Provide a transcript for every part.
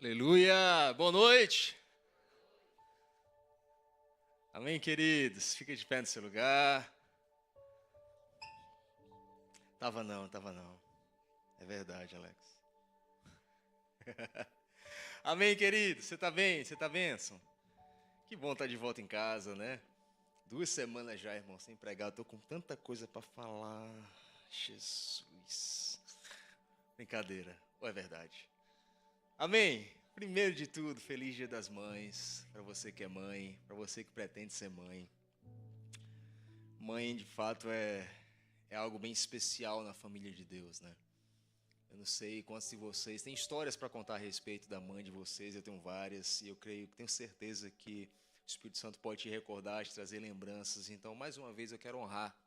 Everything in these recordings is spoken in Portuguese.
Aleluia! Boa noite! Amém, queridos? Fica de pé no seu lugar. Tava não. É verdade, Alex. Amém, queridos? Você tá bem? Você tá bênção? Que bom estar de volta em casa, né? 2 semanas já, irmão, sem pregar. Eu tô com tanta coisa para falar. Jesus. Brincadeira. Ou é verdade? Amém? Primeiro de tudo, feliz Dia das Mães, para você que é mãe, para você que pretende ser mãe. Mãe, de fato, é algo bem especial na família de Deus, né? Eu não sei quantos de vocês têm histórias para contar a respeito da mãe de vocês, eu tenho várias, e tenho certeza que o Espírito Santo pode te recordar, te trazer lembranças. Então, mais uma vez, eu quero honrar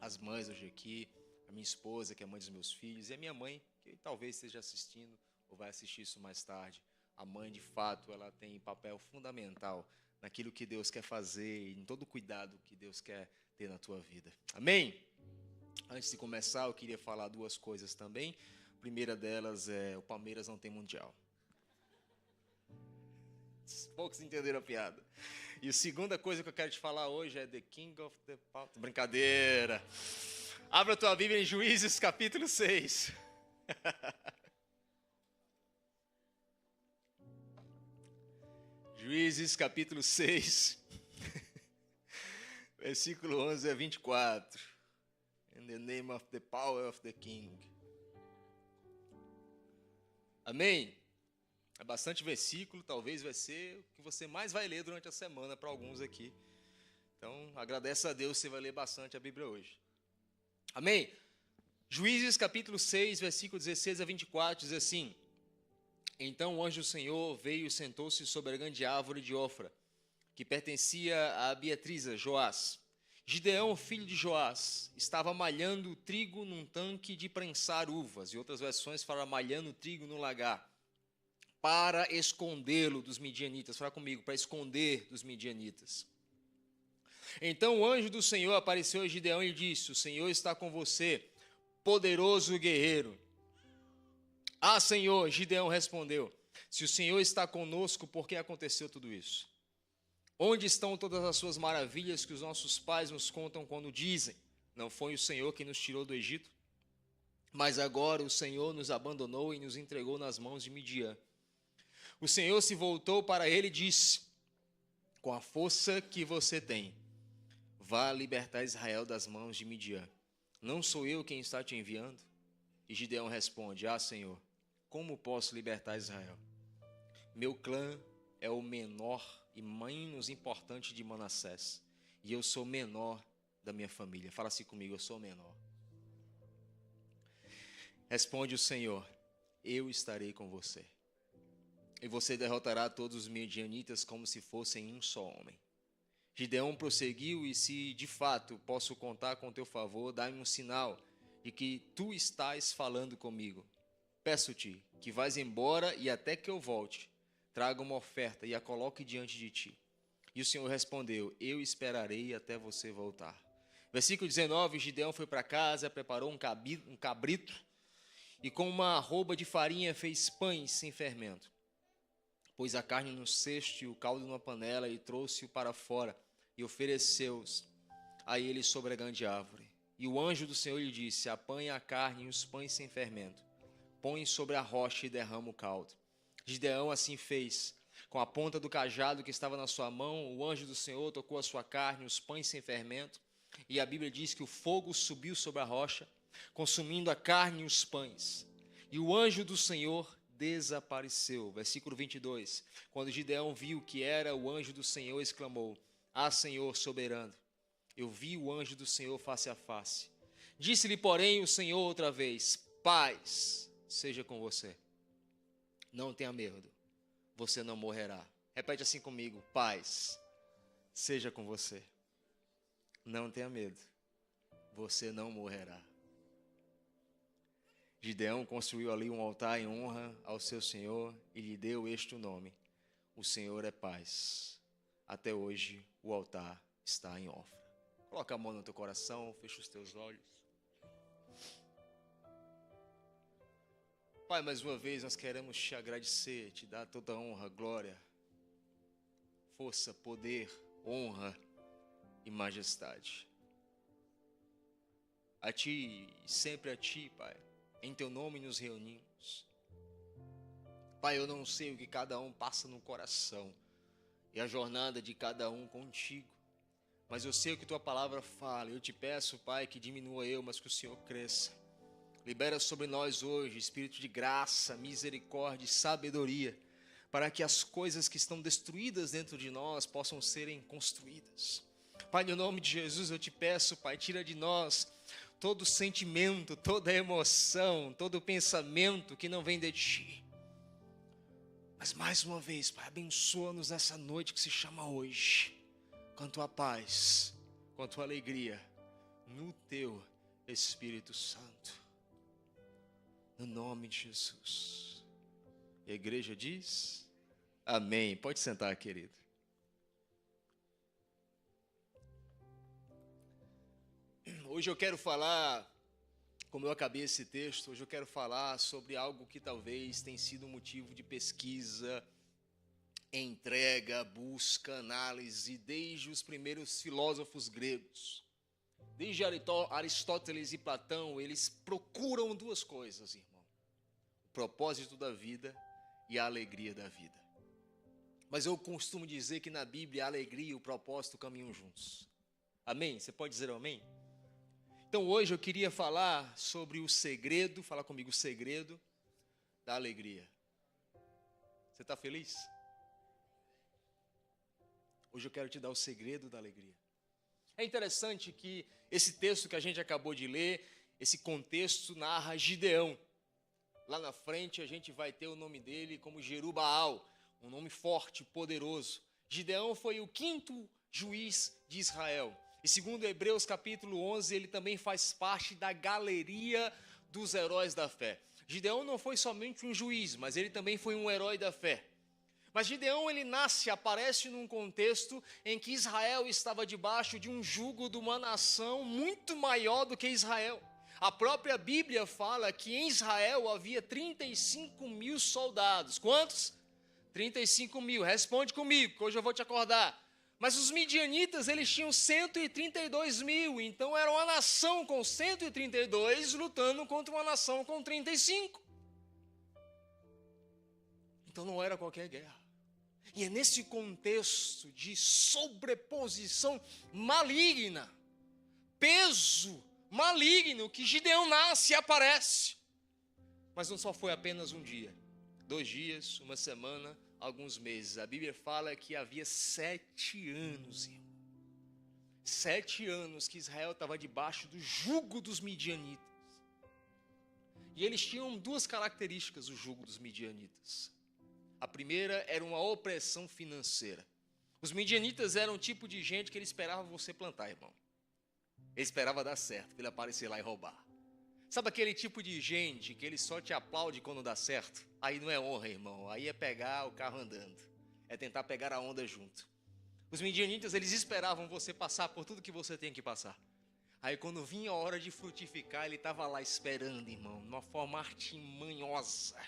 as mães hoje aqui, a minha esposa, que é mãe dos meus filhos, e a minha mãe, que talvez esteja assistindo ou vai assistir isso mais tarde. A mãe, de fato, ela tem papel fundamental naquilo que Deus quer fazer e em todo o cuidado que Deus quer ter na tua vida. Amém? Antes de começar, eu queria falar 2 coisas também. A primeira delas é: o Palmeiras não tem mundial. Poucos entenderam a piada. E a segunda coisa que eu quero te falar hoje é The King of the Pop. Brincadeira. Abra a tua Bíblia em Juízes capítulo 6. Juízes capítulo 6, versículo 11 a 24. In the name of the power of the King. Amém? É bastante versículo, talvez vai ser o que você mais vai ler durante a semana para alguns aqui. Então, agradece a Deus, você vai ler bastante a Bíblia hoje. Amém? Juízes capítulo 6, versículo 16 a 24, diz assim: Então o anjo do Senhor veio e sentou-se sobre a grande árvore de Ofra, que pertencia a Beatriza, Joás. Gideão, filho de Joás, estava malhando trigo num tanque de prensar uvas, e outras versões falam malhando trigo no lagar, para escondê-lo dos midianitas. Fala comigo, para esconder dos midianitas. Então o anjo do Senhor apareceu a Gideão e disse: O Senhor está com você, poderoso guerreiro. Ah, Senhor, Gideão respondeu: Se o Senhor está conosco, por que aconteceu tudo isso? Onde estão todas as suas maravilhas que os nossos pais nos contam quando dizem: Não foi o Senhor quem nos tirou do Egito? Mas agora o Senhor nos abandonou e nos entregou nas mãos de Midian. O Senhor se voltou para ele e disse: Com a força que você tem, vá libertar Israel das mãos de Midian. Não sou eu quem está te enviando? E Gideão responde: Ah, Senhor, como posso libertar Israel? Meu clã é o menor e menos importante de Manassés, e eu sou menor da minha família. Fala assim comigo: eu sou menor. Responde o Senhor: Eu estarei com você, e você derrotará todos os midianitas como se fossem um só homem. Gideão prosseguiu: E se de fato posso contar com teu favor, dá-me um sinal de que tu estás falando comigo. Peço-te que vás embora e até que eu volte, traga uma oferta e a coloque diante de ti. E o Senhor respondeu: Eu esperarei até você voltar. Versículo 19, Gideão foi para casa, preparou um cabrito e com uma arroba de farinha fez pães sem fermento. Pôs a carne no cesto e o caldo numa panela e trouxe-o para fora e ofereceu-os a ele sobre a grande árvore. E o anjo do Senhor lhe disse: Apanha a carne e os pães sem fermento, põe sobre a rocha e derrama o caldo. Gideão assim fez. Com a ponta do cajado que estava na sua mão, o anjo do Senhor tocou a sua carne, os pães sem fermento, e a Bíblia diz que o fogo subiu sobre a rocha, consumindo a carne e os pães. E o anjo do Senhor desapareceu. Versículo 22. Quando Gideão viu que era o anjo do Senhor, exclamou: Ah, Senhor soberano, eu vi o anjo do Senhor face a face. Disse-lhe, porém, o Senhor outra vez: Paz seja com você. Não tenha medo, você não morrerá. Repete assim comigo: Paz seja com você. Não tenha medo, você não morrerá. Gideão construiu ali um altar em honra ao seu Senhor e lhe deu este nome: O Senhor é paz. Até hoje o altar está em Ofra. Coloca a mão no teu coração, fecha os teus olhos. Pai, mais uma vez nós queremos te agradecer, te dar toda a honra, glória, força, poder, honra e majestade. A Ti, sempre a Ti, Pai, em Teu nome nos reunimos. Pai, eu não sei o que cada um passa no coração e a jornada de cada um contigo, mas eu sei o que Tua palavra fala. Eu te peço, Pai, que diminua eu, mas que o Senhor cresça. Libera sobre nós hoje espírito de graça, misericórdia e sabedoria, para que as coisas que estão destruídas dentro de nós possam serem construídas. Pai, no nome de Jesus eu te peço, Pai, tira de nós todo sentimento, toda emoção, todo pensamento que não vem de Ti. Mas mais uma vez, Pai, abençoa-nos nessa noite que se chama hoje, com a Tua paz, com a Tua alegria, no Teu Espírito Santo. No nome de Jesus. E a igreja diz, amém. Pode sentar, querido. Hoje eu quero falar, como eu acabei esse texto, hoje eu quero falar sobre algo que talvez tenha sido motivo de pesquisa, entrega, busca, análise, desde os primeiros filósofos gregos. Desde Aristóteles e Platão, eles procuram duas coisas, irmão. O propósito da vida e a alegria da vida. Mas eu costumo dizer que na Bíblia a alegria e o propósito caminham juntos. Amém? Você pode dizer amém? Então hoje eu queria falar sobre o segredo, fala comigo, o segredo da alegria. Você está feliz? Hoje eu quero te dar o segredo da alegria. É interessante que esse texto que a gente acabou de ler, esse contexto narra Gideão. Lá na frente a gente vai ter o nome dele como Jerubaal, um nome forte, poderoso. Gideão foi o 5º juiz de Israel. E segundo Hebreus capítulo 11, ele também faz parte da galeria dos heróis da fé. Gideão não foi somente um juiz, mas ele também foi um herói da fé. Mas Gideão, ele aparece num contexto em que Israel estava debaixo de um jugo de uma nação muito maior do que Israel. A própria Bíblia fala que em Israel havia 35 mil soldados. Quantos? 35 mil. Responde comigo, que hoje eu vou te acordar. Mas os midianitas, eles tinham 132 mil. Então era uma nação com 132 lutando contra uma nação com 35. Então não era qualquer guerra. E é nesse contexto de sobreposição maligna, peso maligno, que Gideão nasce e aparece. Mas não só foi apenas um dia, 2 dias, uma semana, alguns meses. A Bíblia fala que havia 7 anos, irmão. 7 anos que Israel estava debaixo do jugo dos midianitas. E eles tinham 2 características, o jugo dos midianitas. A primeira era uma opressão financeira. Os midianitas eram um tipo de gente que ele esperava você plantar, irmão. Ele esperava dar certo, para ele aparecer lá e roubar. Sabe aquele tipo de gente que ele só te aplaude quando dá certo? Aí não é honra, irmão. Aí é pegar o carro andando. É tentar pegar a onda junto. Os midianitas, eles esperavam você passar por tudo que você tem que passar. Aí quando vinha a hora de frutificar, ele estava lá esperando, irmão, de uma forma artimanhosa.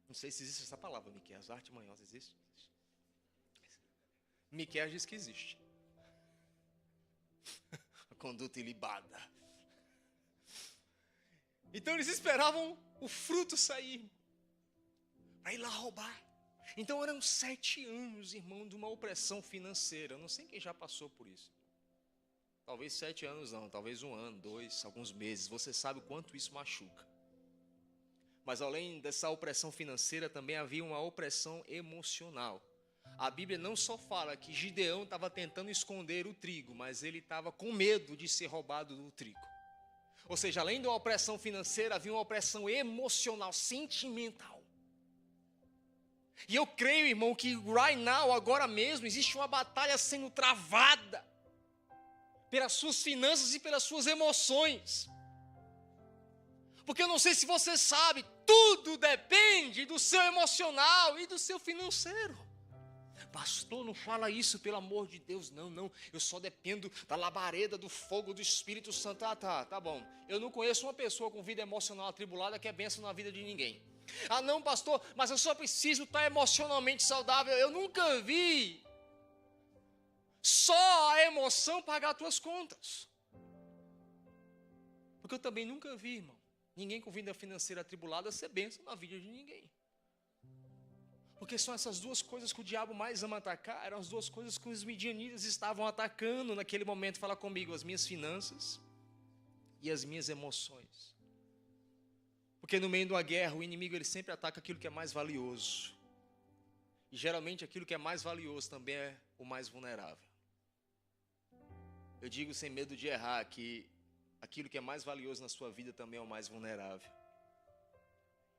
Não sei se existe essa palavra, Miqueias. Artimanhosa existe? Miqueias diz que existe. A conduta ilibada. Então eles esperavam o fruto sair para ir lá roubar. Então eram 7 anos, irmão, de uma opressão financeira. Eu não sei quem já passou por isso. Talvez 7 anos não, talvez 1 ano, 2, alguns meses. Você sabe o quanto isso machuca. Mas além dessa opressão financeira, também havia uma opressão emocional. A Bíblia não só fala que Gideão estava tentando esconder o trigo, mas ele estava com medo de ser roubado do trigo. Ou seja, além de uma opressão financeira, havia uma opressão emocional, sentimental. E eu creio, irmão, que right now, agora mesmo, existe uma batalha sendo travada pelas suas finanças e pelas suas emoções. Porque eu não sei se você sabe, tudo depende do seu emocional e do seu financeiro. Pastor, não fala isso, pelo amor de Deus, não, eu só dependo da labareda, do fogo do Espírito Santo. Tá bom, eu não conheço uma pessoa com vida emocional atribulada que é bênção na vida de ninguém. Ah não, pastor, mas eu só preciso estar emocionalmente saudável. Eu nunca vi só a emoção pagar as tuas contas. Porque eu também nunca vi, irmão, ninguém com vida financeira atribulada ser bênção na vida de ninguém. Porque são essas duas coisas que o diabo mais ama atacar, eram as duas coisas que os midianitas estavam atacando naquele momento. Fala comigo, as minhas finanças e as minhas emoções. Porque no meio de uma guerra, o inimigo ele sempre ataca aquilo que é mais valioso. E geralmente aquilo que é mais valioso também é o mais vulnerável. Eu digo sem medo de errar que aquilo que é mais valioso na sua vida também é o mais vulnerável.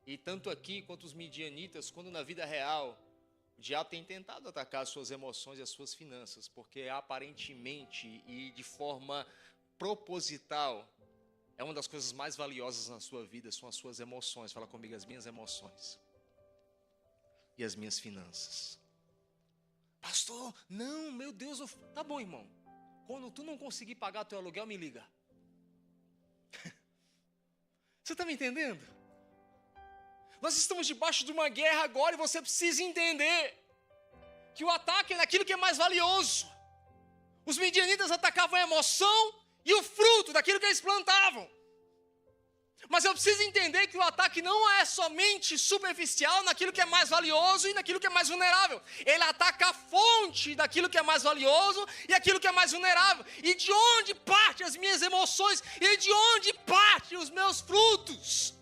E tanto aqui quanto os midianitas, quando na vida real, o diabo tem tentado atacar as suas emoções e as suas finanças, porque aparentemente e de forma proposital, é uma das coisas mais valiosas na sua vida, são as suas emoções. Fala comigo, as minhas emoções e as minhas finanças. Pastor, não, meu Deus, tá bom, irmão. Quando tu não conseguir pagar teu aluguel, me liga. Você está me entendendo? Nós estamos debaixo de uma guerra agora e você precisa entender que o ataque é naquilo que é mais valioso. Os midianitas atacavam a emoção e o fruto daquilo que eles plantavam. Mas eu preciso entender que o ataque não é somente superficial naquilo que é mais valioso e naquilo que é mais vulnerável. Ele ataca a fonte daquilo que é mais valioso e aquilo que é mais vulnerável. E de onde partem as minhas emoções e de onde partem os meus frutos?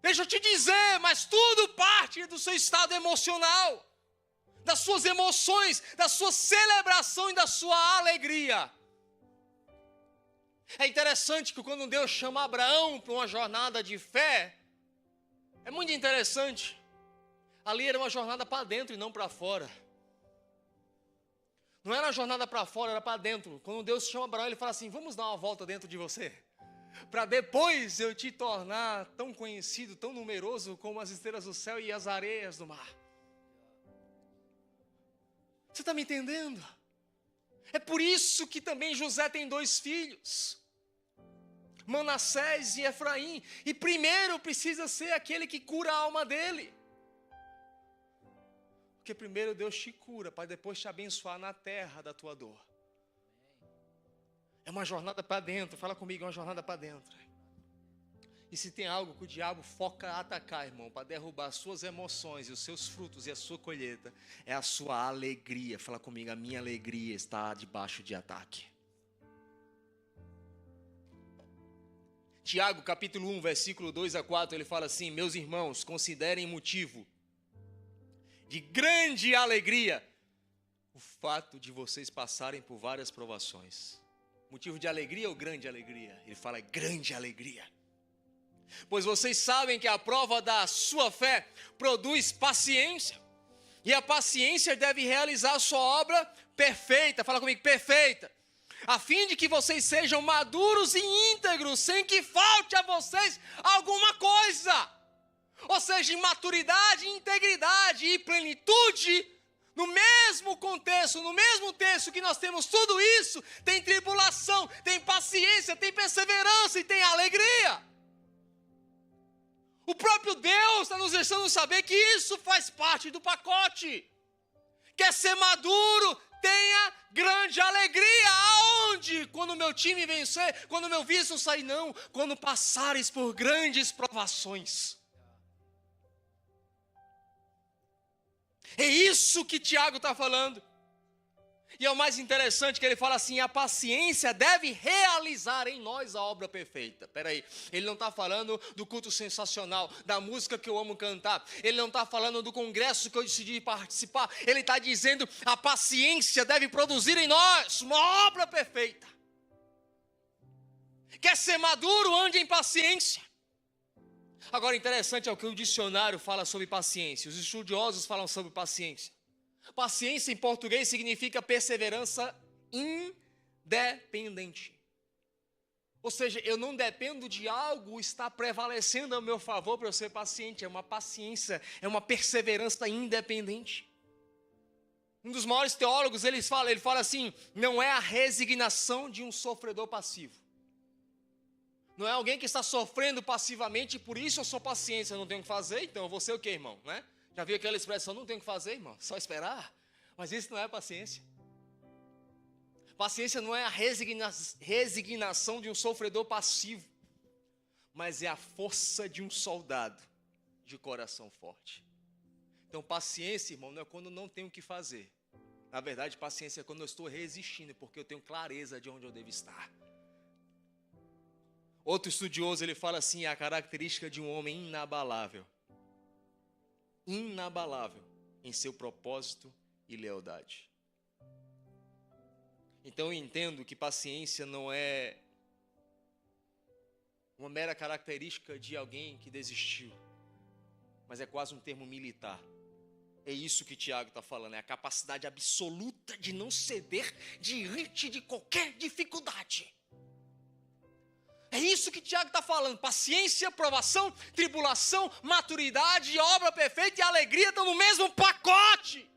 Deixa eu te dizer, mas tudo parte do seu estado emocional, das suas emoções, da sua celebração e da sua alegria. É interessante que quando Deus chama Abraão para uma jornada de fé, é muito interessante. Ali era uma jornada para dentro e não para fora. Não era uma jornada para fora, era para dentro. Quando Deus chama Abraão, ele fala assim, vamos dar uma volta dentro de você, para depois eu te tornar tão conhecido, tão numeroso como as estrelas do céu e as areias do mar. Você está me entendendo? É por isso que também José tem 2 filhos, Manassés e Efraim. E primeiro precisa ser aquele que cura a alma dele. Porque primeiro Deus te cura, para depois te abençoar na terra da tua dor. É uma jornada para dentro, fala comigo, é uma jornada para dentro. E se tem algo que o diabo foca a atacar, irmão, para derrubar as suas emoções e os seus frutos e a sua colheita, é a sua alegria. Fala comigo, a minha alegria está debaixo de ataque. Tiago, capítulo 1, versículo 2 a 4, ele fala assim, meus irmãos, considerem motivo de grande alegria o fato de vocês passarem por várias provações. Motivo de alegria ou grande alegria? Ele fala grande alegria. Pois vocês sabem que a prova da sua fé produz paciência. E a paciência deve realizar a sua obra perfeita. Fala comigo, perfeita. A fim de que vocês sejam maduros e íntegros, sem que falte a vocês alguma coisa. Ou seja, em maturidade, integridade e plenitude. No mesmo contexto, no mesmo texto que nós temos tudo isso, tem tribulação, tem paciência, tem perseverança e tem alegria. O próprio Deus está nos deixando saber que isso faz parte do pacote. Quer ser maduro, tenha grande alegria. Aonde? Quando o meu time vencer, quando o meu vício sair, não. Quando passares por grandes provações. É isso que Tiago está falando. E é o mais interessante que ele fala assim, a paciência deve realizar em nós a obra perfeita. Espera aí, ele não está falando do culto sensacional, da música que eu amo cantar. Ele não está falando do congresso que eu decidi participar. Ele está dizendo, a paciência deve produzir em nós uma obra perfeita. Quer ser maduro, ande em paciência. Agora, interessante é o que o dicionário fala sobre paciência. Os estudiosos falam sobre paciência. Paciência em português significa perseverança independente. Ou seja, eu não dependo de algo estar prevalecendo a meu favor para eu ser paciente. É uma paciência, é uma perseverança independente. Um dos maiores teólogos, ele fala assim, não é a resignação de um sofredor passivo. Não é alguém que está sofrendo passivamente e por isso eu sou paciência, eu não tenho o que fazer, então eu vou ser o quê, irmão? Né? Já viu aquela expressão, não tenho o que fazer, irmão? Só esperar. Mas isso não é paciência. Paciência não é a resignação de um sofredor passivo, mas é a força de um soldado de coração forte. Então, paciência, irmão, não é quando não tenho o que fazer. Na verdade, paciência é quando eu estou resistindo, porque eu tenho clareza de onde eu devo estar. Outro estudioso, ele fala assim, a característica de um homem inabalável. Inabalável em seu propósito e lealdade. Então eu entendo que paciência não é uma mera característica de alguém que desistiu, mas é quase um termo militar. É isso que Tiago está falando, é a capacidade absoluta de não ceder diante de qualquer dificuldade. É isso que Tiago está falando, paciência, provação, tribulação, maturidade, obra perfeita e alegria estão no mesmo pacote.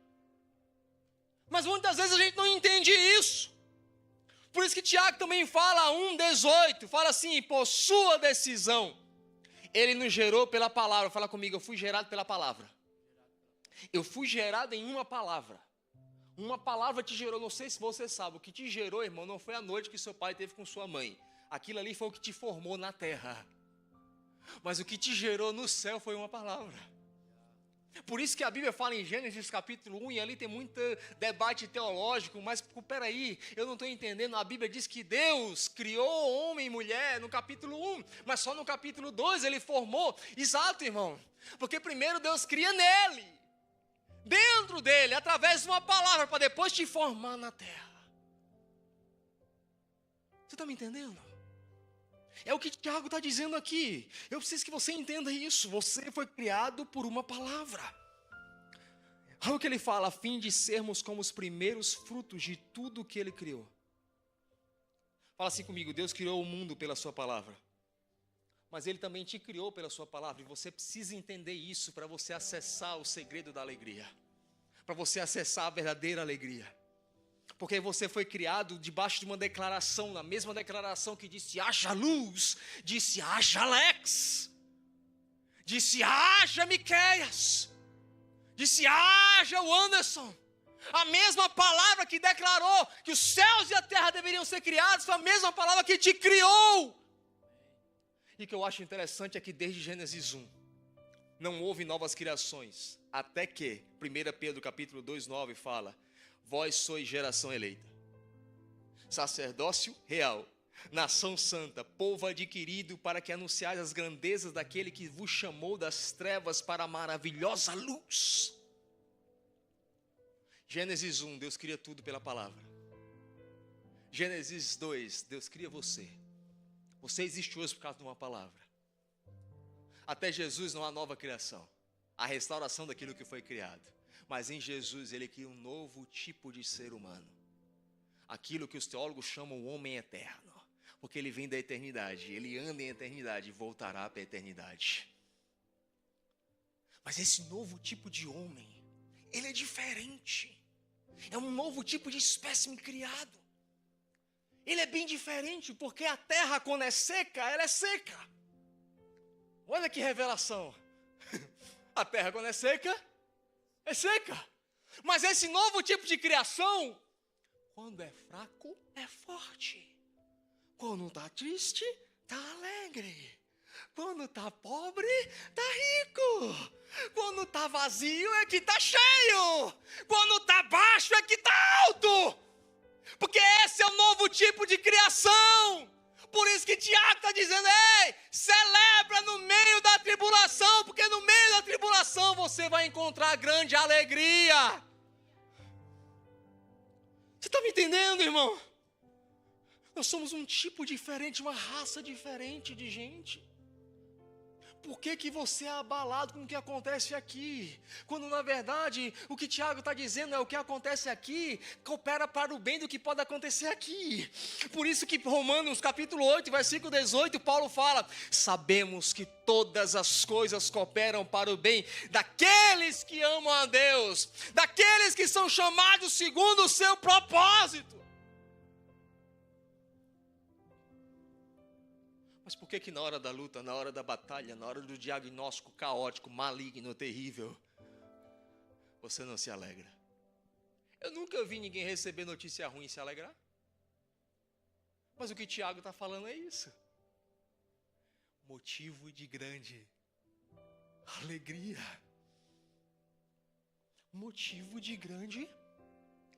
Mas muitas vezes a gente não entende isso. Por isso que Tiago também fala 1,18, fala assim, por sua decisão, ele nos gerou pela palavra. Fala comigo, eu fui gerado pela palavra. Eu fui gerado em uma palavra. Uma palavra te gerou, não sei se você sabe, o que te gerou, irmão, não foi a noite que seu pai teve com sua mãe. Aquilo ali foi o que te formou na terra. Mas o que te gerou no céu foi uma palavra. Por isso que a Bíblia fala em Gênesis capítulo 1, e ali tem muito debate teológico, mas peraí, eu não estou entendendo, a Bíblia diz que Deus criou homem e mulher no capítulo 1, mas só no capítulo 2 ele formou, exato, irmão, porque primeiro Deus cria nele, dentro dele, através de uma palavra, para depois te formar na terra. Você está me entendendo? É o que Tiago está dizendo aqui. Eu preciso que você entenda isso. Você foi criado por uma palavra. Olha o que ele fala, a fim de sermos como os primeiros frutos de tudo que ele criou. Fala assim comigo, Deus criou o mundo pela sua palavra. Mas ele também te criou pela sua palavra. E você precisa entender isso para você acessar o segredo da alegria. Para você acessar a verdadeira alegria. Porque você foi criado debaixo de uma declaração, na mesma declaração que disse haja luz, disse haja Alex, disse haja Miqueias, disse haja o Anderson. A mesma palavra que declarou que os céus e a terra deveriam ser criados, foi a mesma palavra que te criou. E o que eu acho interessante é que desde Gênesis 1, não houve novas criações, até que 1 Pedro capítulo 2,9 fala, vós sois geração eleita, sacerdócio real, nação santa, povo adquirido para que anunciais as grandezas daquele que vos chamou das trevas para a maravilhosa luz. Gênesis 1, Deus cria tudo pela palavra. Gênesis 2, Deus cria você. Você existe hoje por causa de uma palavra. Até Jesus não há nova criação, a restauração daquilo que foi criado. Mas em Jesus ele cria um novo tipo de ser humano. Aquilo que os teólogos chamam o homem eterno. Porque ele vem da eternidade, ele anda em eternidade e voltará para a eternidade. Mas esse novo tipo de homem, ele é diferente. É um novo tipo de espécime criado. Ele é bem diferente porque a terra quando é seca, ela é seca. Olha que revelação. A terra quando é seca, é seca. Mas esse novo tipo de criação, quando é fraco, é forte. Quando está triste, está alegre. Quando está pobre, está rico. Quando está vazio, é que está cheio. Quando está baixo, é que está alto. Porque esse é o novo tipo de criação. Por isso que Tiago está dizendo, ei, celebra no meio da tribulação, porque no meio da tribulação você vai encontrar grande alegria. Você está me entendendo, irmão? Nós somos um tipo diferente, uma raça diferente de gente. Por que você é abalado com o que acontece aqui? Quando na verdade o que Tiago está dizendo é o que acontece aqui, coopera para o bem do que pode acontecer aqui. Por isso que Romanos capítulo 8, versículo 18, Paulo fala, sabemos que todas as coisas cooperam para o bem daqueles que amam a Deus, daqueles que são chamados segundo o seu propósito. Mas por que na hora da luta, na hora da batalha, na hora do diagnóstico caótico, maligno, terrível, você não se alegra? Eu nunca vi ninguém receber notícia ruim e se alegrar. Mas o que Tiago está falando é isso. Motivo de grande alegria. Motivo de grande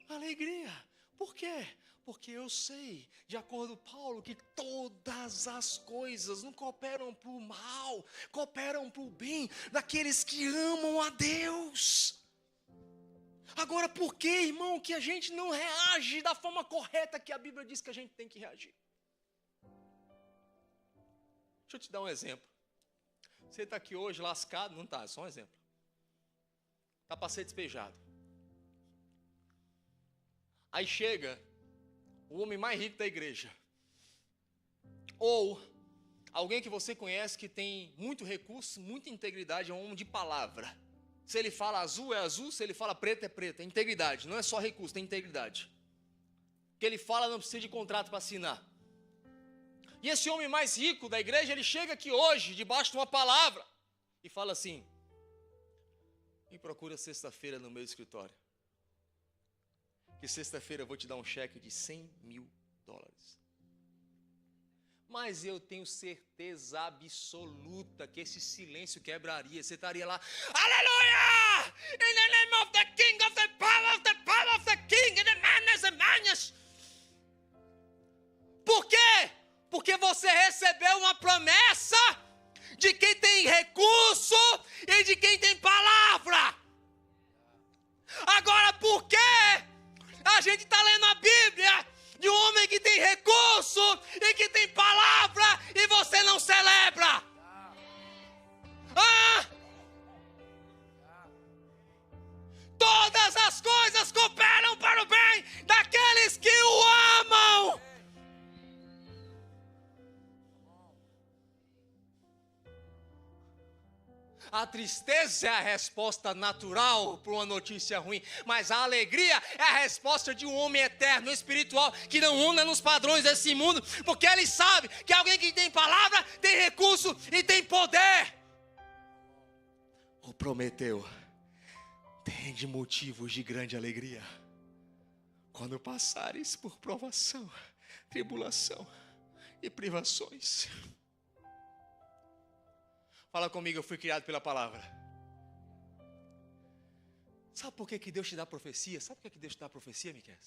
alegria. Por quê? Porque eu sei, de acordo com Paulo, que todas as coisas não cooperam para o mal, cooperam para o bem daqueles que amam a Deus. Agora, por que, irmão, que a gente não reage da forma correta que a Bíblia diz que a gente tem que reagir? Deixa eu te dar um exemplo. Você está aqui hoje lascado, não está, é só um exemplo. Está para ser despejado. Aí chega o homem mais rico da igreja. Ou alguém que você conhece que tem muito recurso, muita integridade, é um homem de palavra. Se ele fala azul, é azul. Se ele fala preto, é preto. É integridade, não é só recurso, tem integridade. O que ele fala não precisa de contrato para assinar. E esse homem mais rico da igreja, ele chega aqui hoje, debaixo de uma palavra, e fala assim: me procura sexta-feira no meu escritório, que sexta-feira eu vou te dar um cheque de $100 mil. Mas eu tenho certeza absoluta que esse silêncio quebraria. Você estaria lá, aleluia! In the name of the King, of the power of the King, in the madness. Por quê? Porque você recebeu uma promessa de quem tem recurso e de quem tem palavra. Agora, por quê? A gente está lendo a Bíblia de um homem que tem recurso e que tem palavra e você não celebra. Todas as coisas cooperam para o bem daqueles que o amam. A tristeza é a resposta natural para uma notícia ruim, mas a alegria é a resposta de um homem eterno, espiritual, que não anda nos padrões desse mundo, porque ele sabe que alguém que tem palavra, tem recurso e tem poder. O Prometeu tem de motivos de grande alegria quando passares por provação, tribulação e privações. Fala comigo, eu fui criado pela palavra. Sabe por que Deus te dá profecia? Sabe por que Deus te dá profecia, Miquel?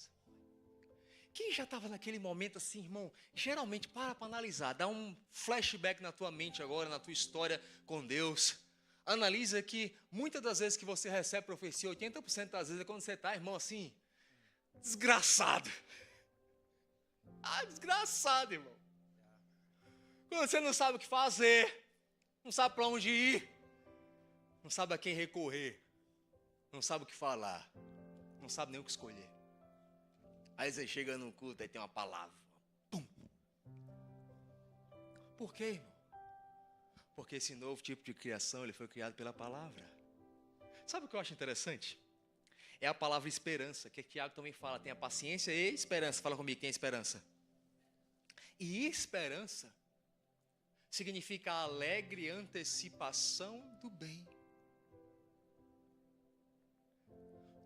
Quem já estava naquele momento assim, irmão, geralmente para analisar, dá um flashback na tua mente agora, na tua história com Deus. Analisa que muitas das vezes que você recebe profecia, 80% das vezes é quando você está, irmão, assim, desgraçado. Desgraçado, irmão. Quando você não sabe o que fazer. Não sabe para onde ir, não sabe a quem recorrer, não sabe o que falar, não sabe nem o que escolher. Aí você chega no culto e tem uma palavra. Pum. Por quê, irmão? Porque esse novo tipo de criação, ele foi criado pela palavra. Sabe o que eu acho interessante? É a palavra esperança, que Tiago também fala, tem a paciência e esperança. Fala comigo, tem esperança. E esperança significa alegre antecipação do bem.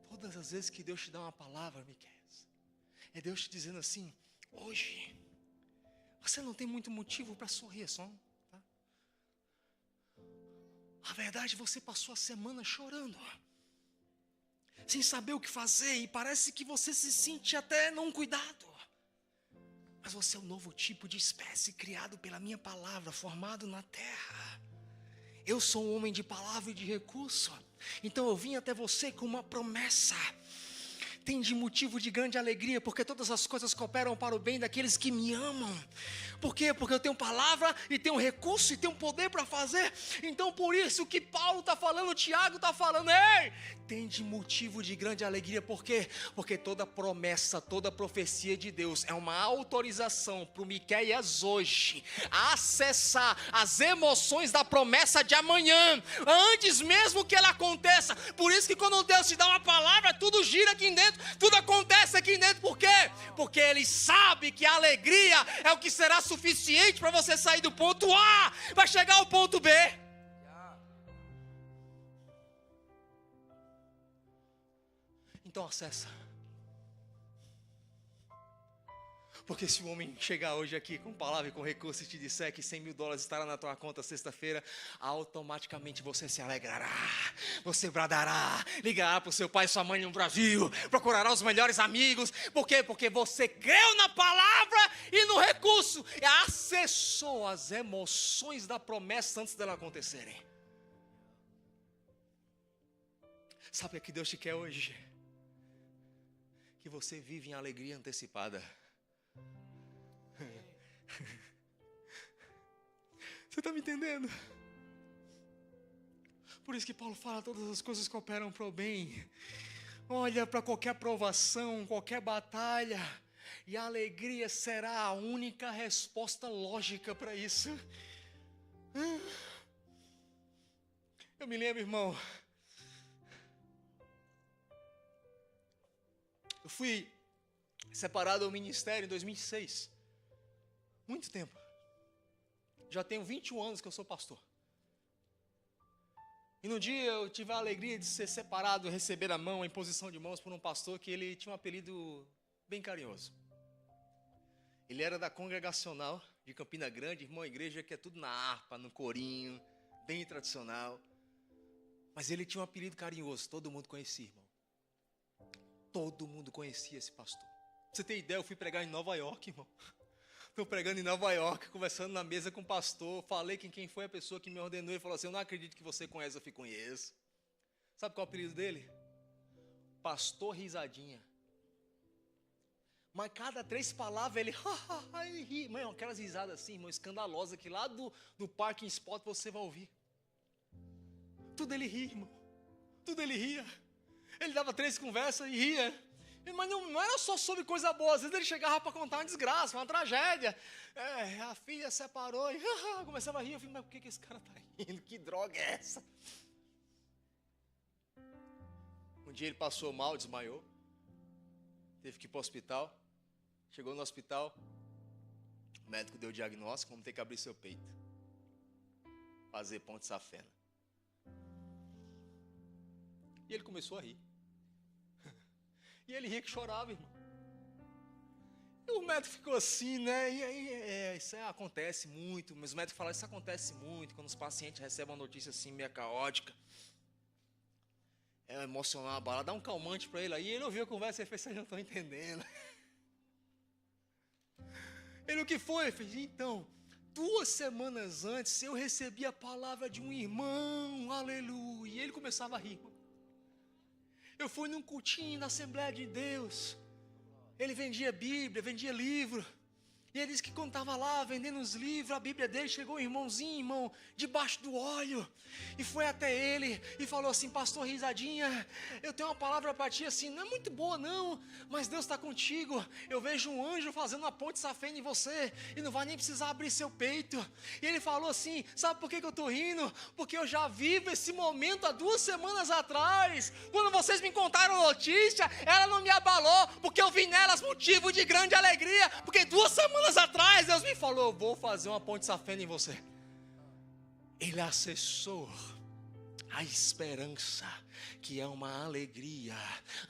Todas as vezes que Deus te dá uma palavra, Miquel, é Deus te dizendo assim: hoje você não tem muito motivo para sorrir, só, tá? A verdade, você passou a semana chorando, sem saber o que fazer, e parece que você se sente até não cuidado. Mas você é um novo tipo de espécie criado pela minha palavra, formado na terra. Eu sou um homem de palavra e de recurso. Então eu vim até você com uma promessa. Tem de motivo de grande alegria, porque todas as coisas cooperam para o bem daqueles que me amam. Por quê? Porque eu tenho palavra e tenho recurso e tenho poder para fazer. Então por isso que Paulo está falando, Tiago está falando, ei, tem de motivo de grande alegria. Por quê? Porque toda promessa, toda profecia de Deus é uma autorização para o Miqueias hoje acessar as emoções da promessa de amanhã, antes mesmo que ela aconteça. Por isso que quando Deus te dá uma palavra, tudo gira aqui dentro dentro, tudo acontece aqui dentro. Por quê? Porque ele sabe que a alegria é o que será suficiente para você sair do ponto A para chegar ao ponto B. Então acessa. Porque se o homem chegar hoje aqui com palavra e com recurso e te disser que 100 mil dólares estará na tua conta sexta-feira, automaticamente você se alegrará, você bradará, ligará para o seu pai e sua mãe no Brasil, procurará os melhores amigos. Por quê? Porque você creu na palavra e no recurso, e acessou as emoções da promessa antes dela acontecerem. Sabe o que Deus te quer hoje? Que você vive em alegria antecipada. Você está me entendendo? Por isso que Paulo fala, todas as coisas cooperam para o bem. Olha para qualquer provação, qualquer batalha, e a alegria será a única resposta lógica para isso. Eu me lembro, irmão, eu fui separado do ministério em 2006. Muito tempo. Já tenho 21 anos que eu sou pastor. E no dia eu tive a alegria de ser separado, receber a mão, a imposição de mãos por um pastor que ele tinha um apelido bem carinhoso. Ele era da Congregacional de Campina Grande, irmão, igreja que é tudo na harpa, no corinho, bem tradicional. Mas ele tinha um apelido carinhoso, todo mundo conhecia, irmão. Todo mundo conhecia esse pastor. Pra você ter ideia, eu fui pregar em Nova York, irmão. Estou pregando em Nova York, conversando na mesa com o pastor. Falei quem foi a pessoa que me ordenou. Ele falou assim, eu não acredito que você conhece. Eu falei, conheço. Sabe qual é o apelido dele? Pastor Risadinha. Mas cada 3 palavras ele ri. Mano, aquelas risadas assim, irmão, escandalosas, que lá do parking spot você vai ouvir. Tudo ele ria, irmão. Tudo ele ria. Ele dava 3 conversas e ria. Mas não era só sobre coisa boa. Às vezes ele chegava para contar uma desgraça, uma tragédia. A filha separou e começava a rir. Eu falei, mas por que esse cara está rindo? Que droga é essa? Um dia ele passou mal, desmaiou. Teve que ir para o hospital. Chegou no hospital. O médico deu o diagnóstico, vamos ter que abrir seu peito. Fazer ponte safena. E ele começou a rir. E ele ria que chorava, irmão. E o médico ficou assim, né? E aí, isso acontece muito. Mas o médico fala, isso acontece muito quando os pacientes recebem uma notícia assim, meio caótica. É emocional, bala. Dá um calmante para ele. Aí ele ouviu a conversa e fez, vocês não estão entendendo. Ele, o que foi? Ele fez, então, 2 semanas antes, eu recebi a palavra de um irmão, aleluia. E ele começava a rir, irmão. Eu fui num cultinho na Assembleia de Deus. Ele vendia Bíblia, vendia livro. E ele disse que quando estava lá vendendo os livros, a Bíblia dele, chegou um irmãozinho, irmão, debaixo do óleo. E foi até ele e falou assim, pastor Risadinha, eu tenho uma palavra para ti assim, não é muito boa não, mas Deus está contigo. Eu vejo um anjo fazendo uma ponte safena em você e não vai nem precisar abrir seu peito. E ele falou assim, sabe por que eu estou rindo? Porque eu já vivo esse momento há 2 semanas atrás. Quando vocês me contaram a notícia, ela não me abalou, porque eu vi nelas motivo de grande alegria, porque 2 semanas atrás Deus me falou, eu vou fazer uma ponte safena em você. Ele acessou a esperança, que é uma alegria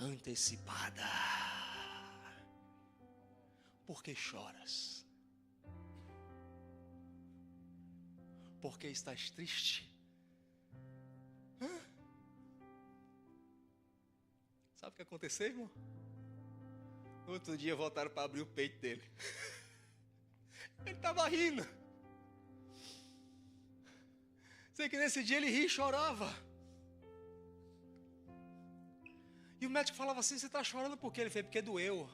antecipada. Por que choras? Porque estás triste? Sabe o que aconteceu, irmão? No outro dia voltaram para abrir o peito dele. Ele estava rindo. Sei que nesse dia ele ria e chorava. E o médico falava assim, você está chorando por quê? Ele fez, porque doeu.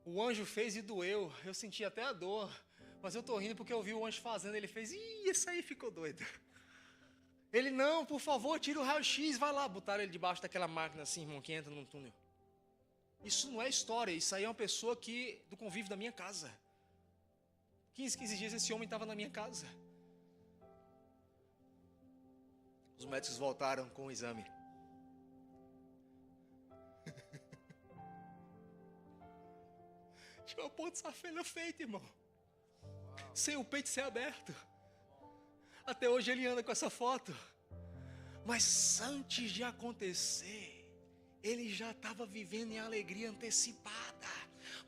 O anjo fez e doeu. Eu senti até a dor. Mas eu estou rindo porque eu vi o anjo fazendo. Ele fez, esse aí ficou doido. Ele, não, por favor, tira o raio-x, vai lá. Botaram ele debaixo daquela máquina assim, irmão, que entra num túnel. Isso não é história, isso aí é uma pessoa do convívio da minha casa. 15 dias esse homem estava na minha casa. Os médicos voltaram com o exame. meu ponto safena feito, irmão. Sem o peito ser aberto. Até hoje ele anda com essa foto. Mas antes de acontecer, ele já estava vivendo em alegria antecipada.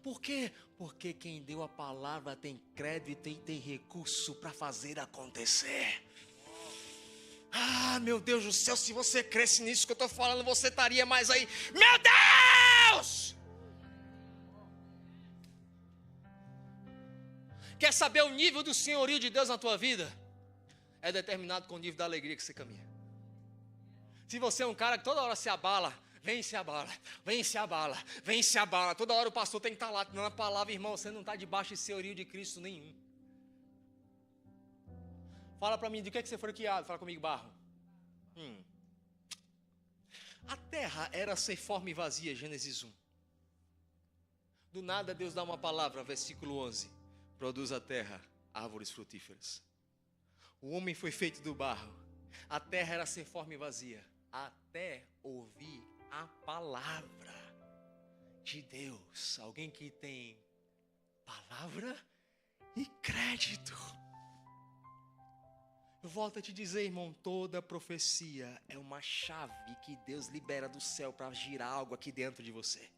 Por quê? Porque quem deu a palavra tem crédito e tem recurso para fazer acontecer. Ah, meu Deus do céu, se você cresce nisso que eu estou falando, você estaria mais aí. Meu Deus! Quer saber o nível do senhorio de Deus na tua vida? É determinado com o nível da alegria que você caminha. Se você é um cara que toda hora se abala, vem se abala, vem se abala, vem se abala. Toda hora o pastor tem que estar lá dando a palavra, irmão, você não está debaixo de senhorio de Cristo nenhum. Fala para mim, de que você foi criado? Fala comigo, barro. A terra era sem forma e vazia, Gênesis 1. Do nada Deus dá uma palavra, versículo 11. Produz a terra árvores frutíferas. O homem foi feito do barro. A terra era sem forma e vazia. Até ouvir a palavra de Deus. Alguém que tem palavra e crédito. Eu volto a te dizer, irmão, toda profecia é uma chave que Deus libera do céu para girar algo aqui dentro de você.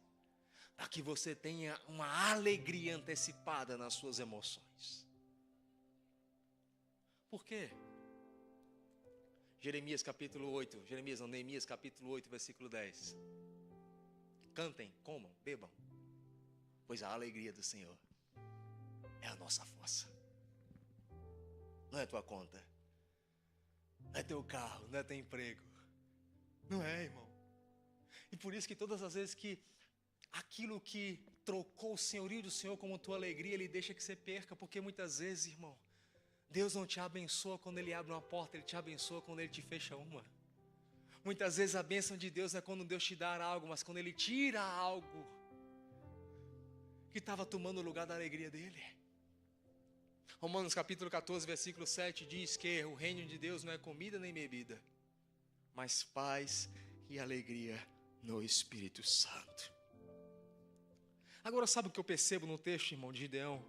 Para que você tenha uma alegria antecipada nas suas emoções. Por quê? Neemias capítulo 8, versículo 10. Cantem, comam, bebam, pois a alegria do Senhor é a nossa força. Não é tua conta, não é teu carro, não é teu emprego. Não é, irmão. E por isso que todas as vezes que aquilo que trocou o senhorio do Senhor como tua alegria, Ele deixa que você perca. Porque muitas vezes, irmão, Deus não te abençoa quando Ele abre uma porta, Ele te abençoa quando Ele te fecha uma. Muitas vezes a bênção de Deus não é quando Deus te dá algo, mas quando Ele tira algo que estava tomando o lugar da alegria dEle. Romanos capítulo 14, versículo 7 diz que o reino de Deus não é comida nem bebida, mas paz e alegria no Espírito Santo. Agora sabe o que eu percebo no texto, irmão, de Gideão?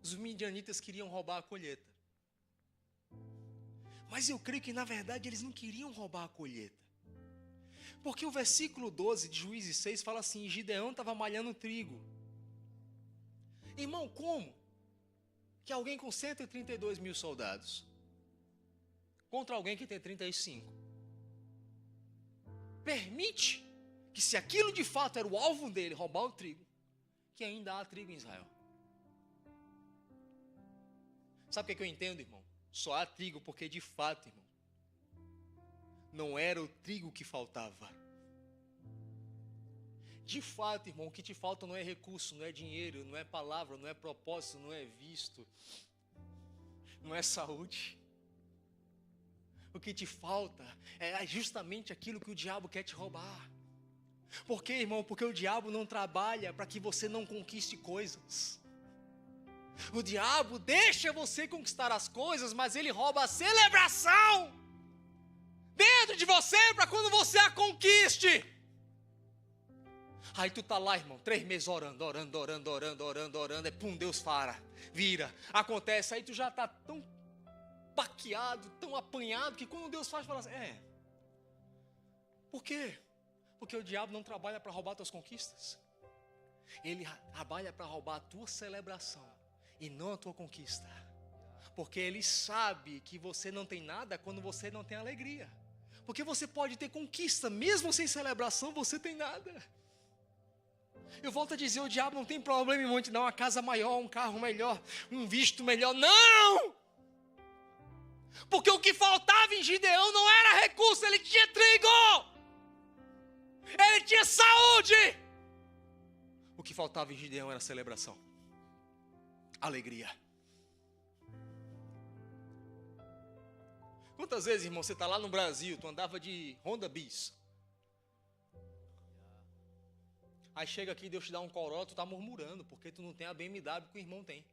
Os midianitas queriam roubar a colheita. Mas eu creio que na verdade eles não queriam roubar a colheita. Porque o versículo 12 de Juízes 6 fala assim: Gideão estava malhando trigo. Irmão, como que alguém com 132 mil soldados contra alguém que tem 35 permite que, se aquilo de fato era o alvo dele, roubar o trigo, que ainda há trigo em Israel? Sabe o que eu entendo, irmão? Só há trigo porque de fato, irmão, não era o trigo que faltava. De fato, irmão, o que te falta não é recurso, não é dinheiro, não é palavra, não é propósito, não é visto, não é saúde. O que te falta é justamente aquilo que o diabo quer te roubar. Por quê, irmão? Porque o diabo não trabalha para que você não conquiste coisas. O diabo deixa você conquistar as coisas, mas ele rouba a celebração dentro de você para quando você a conquiste. Aí tu tá lá, irmão, 3 meses orando, é pum, Deus vira, acontece, aí tu já tá tão baqueado, tão apanhado, que quando Deus fala assim, por quê? Porque o diabo não trabalha para roubar tuas conquistas. Ele trabalha para roubar a tua celebração e não a tua conquista. Porque ele sabe que você não tem nada quando você não tem alegria. Porque você pode ter conquista, mesmo sem celebração, você tem nada. Eu volto a dizer, o diabo não tem problema em te dar uma casa maior, um carro melhor, um visto melhor. Não! Porque o que faltava em Gideão não era recurso, ele tinha trigo. Ele tinha saúde. O que faltava em Gideão era celebração, alegria. Quantas vezes, irmão, você está lá no Brasil, tu andava de Honda Bis. Aí chega aqui, Deus te dá um Corolla, tu está murmurando, porque tu não tem a BMW que o irmão tem.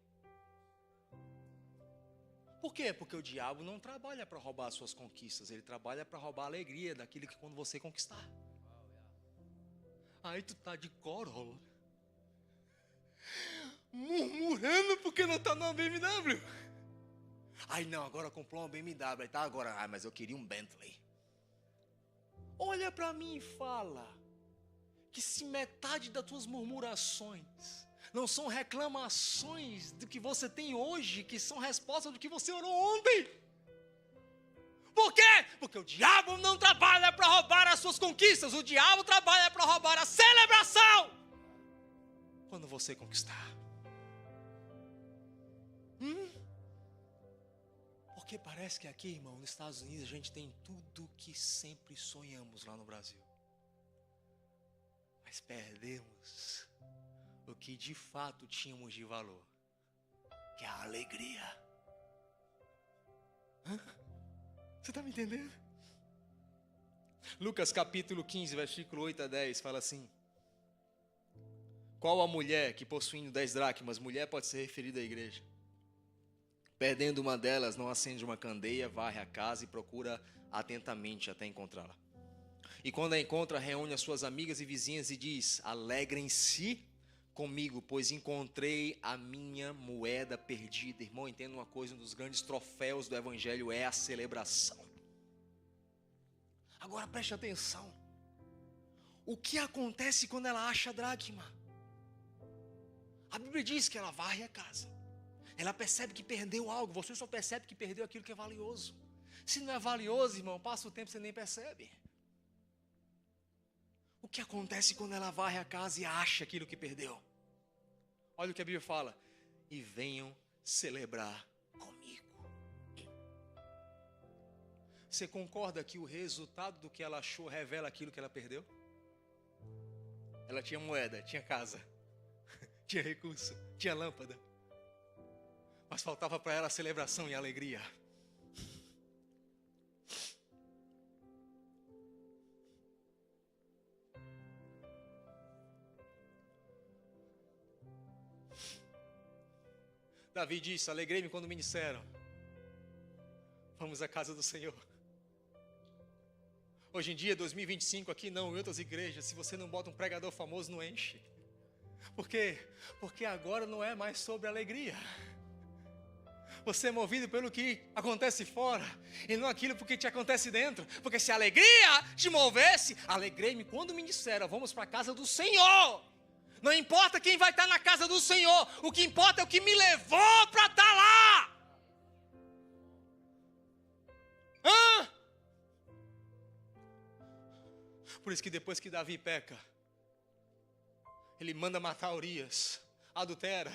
Por quê? Porque o diabo não trabalha para roubar as suas conquistas, ele trabalha para roubar a alegria daquilo que quando você conquistar. Aí tu tá de Corolla, murmurando porque não tá numa BMW. Aí não, agora comprou uma BMW. Aí tá agora, mas eu queria um Bentley. Olha para mim e fala que se metade das tuas murmurações não são reclamações do que você tem hoje, que são respostas do que você orou ontem. Por quê? Porque o diabo não trabalha para roubar as suas conquistas, o diabo trabalha para roubar a celebração quando você conquistar. Porque parece que aqui, irmão, nos Estados Unidos, a gente tem tudo que sempre sonhamos lá no Brasil. Mas perdemos o que de fato tínhamos de valor, que é a alegria. Você está me entendendo? Lucas capítulo 15, versículo 8 a 10, fala assim: qual a mulher que possuindo 10 dracmas, mulher pode ser referida à igreja, perdendo uma delas, não acende uma candeia, varre a casa e procura atentamente até encontrá-la. E quando a encontra, reúne as suas amigas e vizinhas e diz: alegrem-se comigo, pois encontrei a minha moeda perdida. Irmão, entenda uma coisa: um dos grandes troféus do evangelho é a celebração. Agora preste atenção. O que acontece quando ela acha a dracma? A Bíblia diz que ela varre a casa. Ela percebe que perdeu algo. Você só percebe que perdeu aquilo que é valioso. Se não é valioso, irmão, passa o tempo e você nem percebe. O que acontece quando ela varre a casa e acha aquilo que perdeu? Olha o que a Bíblia fala: e venham celebrar comigo. Você concorda que o resultado do que ela achou revela aquilo que ela perdeu? Ela tinha moeda, tinha casa, tinha recurso, tinha lâmpada, mas faltava para ela a celebração e a alegria. Davi disse: alegrei-me quando me disseram, vamos à casa do Senhor. Hoje em dia, 2025, aqui não, em outras igrejas, se você não bota um pregador famoso, não enche. Por quê? Porque agora não é mais sobre alegria. Você é movido pelo que acontece fora e não aquilo porque te acontece dentro. Porque se a alegria te movesse, alegrei-me quando me disseram, vamos para a casa do Senhor. Não importa quem vai estar na casa do Senhor, o que importa é o que me levou para estar lá. Por isso que depois que Davi peca, ele manda matar Urias, adultera.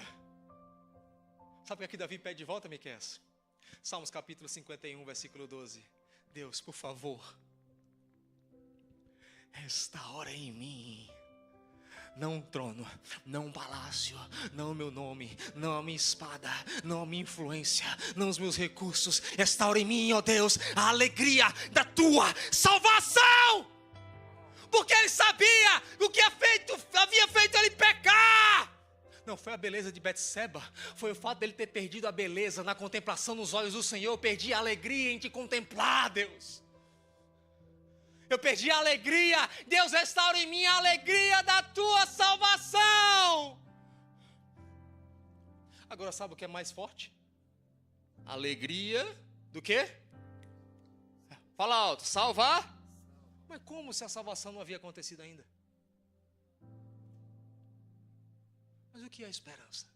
Sabe o que Davi pede de volta, Miqueias? Salmos capítulo 51, versículo 12. Deus, por favor, restaura em mim, não um trono, não um palácio, não o meu nome, não a minha espada, não a minha influência, não os meus recursos. Restaura em mim, ó Deus, a alegria da tua salvação. Porque ele sabia o que havia feito ele pecar. Não foi a beleza de Betseba, foi o fato dele ter perdido a beleza na contemplação nos olhos do Senhor. Eu perdi a alegria em te contemplar, Deus. Eu perdi a alegria. Deus, restaura em mim a alegria da tua salvação. Agora sabe o que é mais forte? Alegria do quê? Fala alto, salvar. Mas como se a salvação não havia acontecido ainda? Mas o que é a esperança?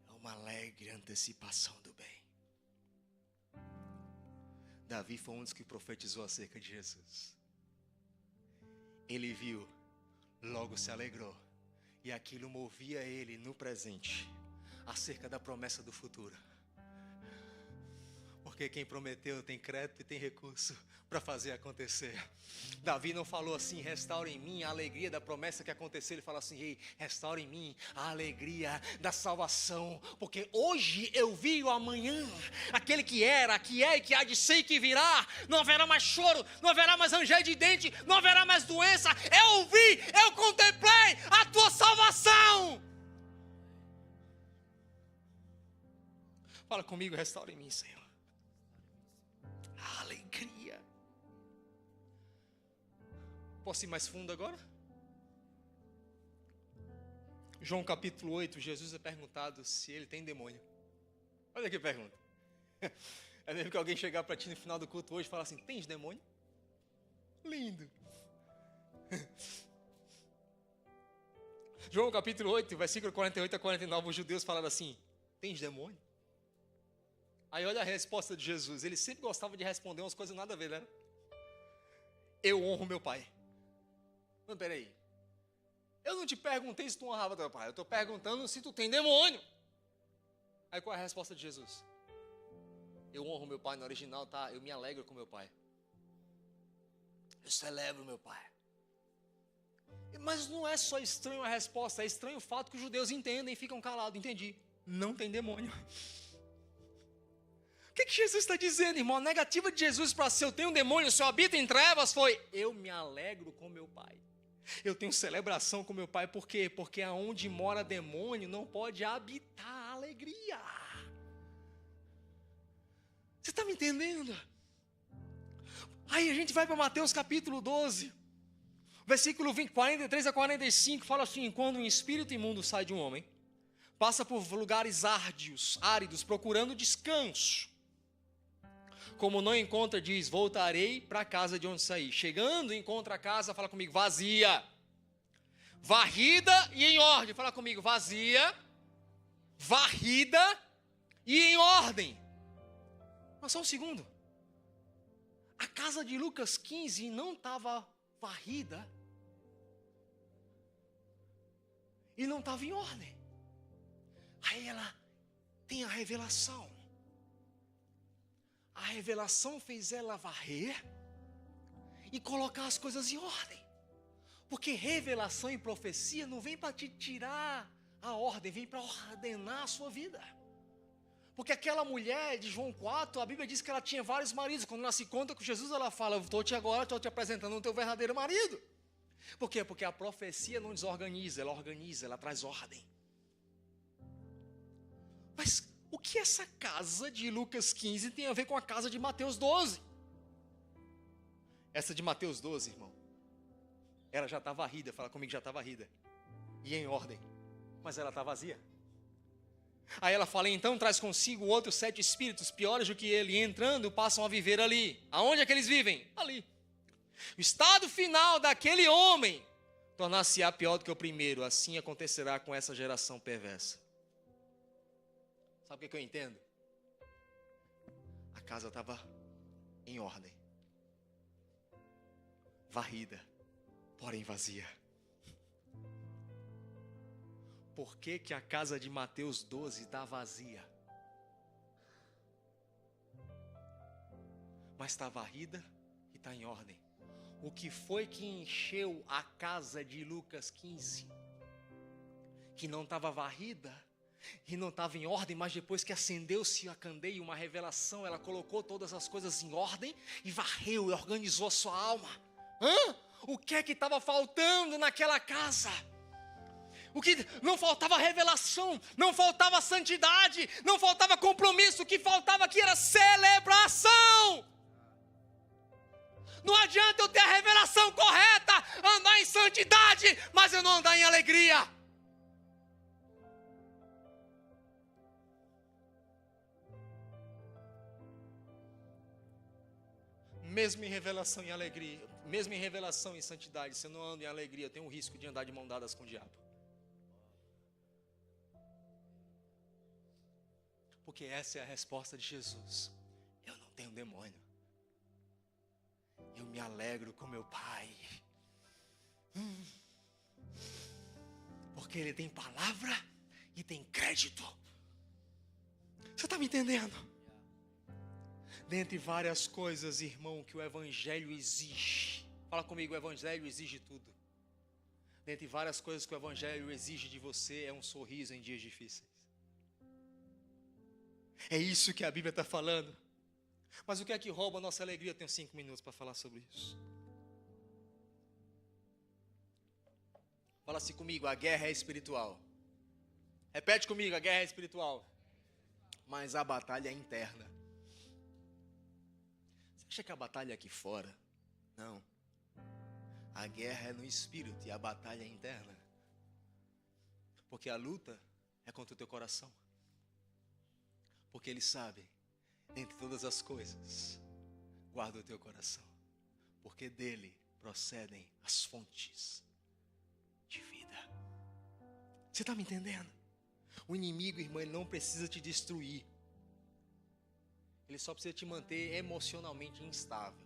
É uma alegre antecipação do bem. Davi foi um dos que profetizou acerca de Jesus. Ele viu, logo se alegrou, e aquilo movia ele no presente, acerca da promessa do futuro. Porque quem prometeu tem crédito e tem recurso para fazer acontecer. Davi não falou assim, restaura em mim a alegria da promessa que aconteceu. Ele falou assim, ei, restaura em mim a alegria da salvação. Porque hoje eu vi o amanhã, aquele que era, que é e que há de ser e que virá. Não haverá mais choro, não haverá mais ranger de dente, não haverá mais doença. Eu vi, eu contemplei a tua salvação. Fala comigo, restaura em mim, Senhor. A alegria. Posso ir mais fundo agora? João capítulo 8, Jesus é perguntado se ele tem demônio. Olha que pergunta. É mesmo que alguém chegar para ti no final do culto hoje e falar assim, tens demônio? Lindo. João capítulo 8, versículo 48 a 49, os judeus falaram assim, tens demônio? Aí olha a resposta de Jesus, ele sempre gostava de responder umas coisas nada a ver, né? Eu honro meu pai. Não, peraí. Eu não te perguntei se tu honrava teu pai, eu estou perguntando se tu tem demônio. Aí qual é a resposta de Jesus? Eu honro meu pai, no original tá, eu me alegro com meu pai. Eu celebro meu pai. Mas não é só estranho a resposta, é estranho o fato que os judeus entendem e ficam calados. Entendi. Não tem demônio. O que Jesus está dizendo, irmão? A negativa de Jesus para se eu tenho um demônio, se eu habito em trevas, foi eu me alegro com meu pai. Eu tenho celebração com meu pai, por quê? Porque aonde mora demônio não pode habitar a alegria. Você está me entendendo? Aí a gente vai para Mateus capítulo 12, versículo 20, 43 a 45, fala assim, quando um espírito imundo sai de um homem, passa por lugares áridos, procurando descanso. Como não encontra, diz, voltarei para a casa de onde saí. Chegando, encontra a casa, fala comigo, vazia. Varrida e em ordem. Fala comigo, vazia, varrida e em ordem. Mas só um segundo. A casa de Lucas 15 não estava varrida e não estava em ordem. Aí ela tem a revelação. A revelação fez ela varrer e colocar as coisas em ordem. Porque revelação e profecia não vem para te tirar a ordem, vem para ordenar a sua vida. Porque aquela mulher de João 4, a Bíblia diz que ela tinha vários maridos. Quando ela se conta com Jesus, ela fala, estou te apresentando o teu verdadeiro marido. Por quê? Porque a profecia não desorganiza, ela traz ordem. Mas o que essa casa de Lucas 15 tem a ver com a casa de Mateus 12? Essa de Mateus 12, irmão, ela já está varrida, fala comigo, já está varrida. E em ordem, mas ela está vazia. Aí ela fala, então traz consigo outros 7 espíritos piores do que ele, e entrando passam a viver ali. Aonde é que eles vivem? Ali. O estado final daquele homem tornar-se-á pior do que o primeiro, assim acontecerá com essa geração perversa. Sabe o que eu entendo? A casa estava em ordem, varrida, porém vazia. Por que que a casa de Mateus 12 está vazia? Mas está varrida e está em ordem. O que foi que encheu a casa de Lucas 15? Que não estava varrida e não estava em ordem, mas depois que acendeu-se a candeia, uma revelação, ela colocou todas as coisas em ordem e varreu e organizou a sua alma. O que é que estava faltando naquela casa? O que não faltava revelação, não faltava santidade, não faltava compromisso, o que faltava aqui era celebração. Não adianta eu ter a revelação correta, andar em santidade, mas eu não andar em alegria. Mesmo em revelação e alegria, mesmo em revelação e santidade, se eu não ando em alegria, eu tenho o risco de andar de mão dadas com o diabo. Porque essa é a resposta de Jesus. Eu não tenho demônio. Eu me alegro com meu Pai. Porque Ele tem palavra e tem crédito. Você está me entendendo? Dentre várias coisas, irmão, que o Evangelho exige. Fala comigo, o Evangelho exige tudo. Dentre várias coisas que o Evangelho exige de você, é um sorriso em dias difíceis. É isso que a Bíblia está falando. Mas o que é que rouba a nossa alegria? Eu tenho 5 minutos para falar sobre isso. Fala-se comigo, a guerra é espiritual. Repete comigo, a guerra é espiritual. Mas a batalha é interna. Você acha que a batalha é aqui fora? Não. A guerra é no espírito e a batalha é interna. Porque a luta é contra o teu coração. Porque Ele sabe, dentre todas as coisas, guarda o teu coração. Porque dele procedem as fontes de vida. Você está me entendendo? O inimigo, irmão, ele não precisa te destruir. Ele só precisa te manter emocionalmente instável.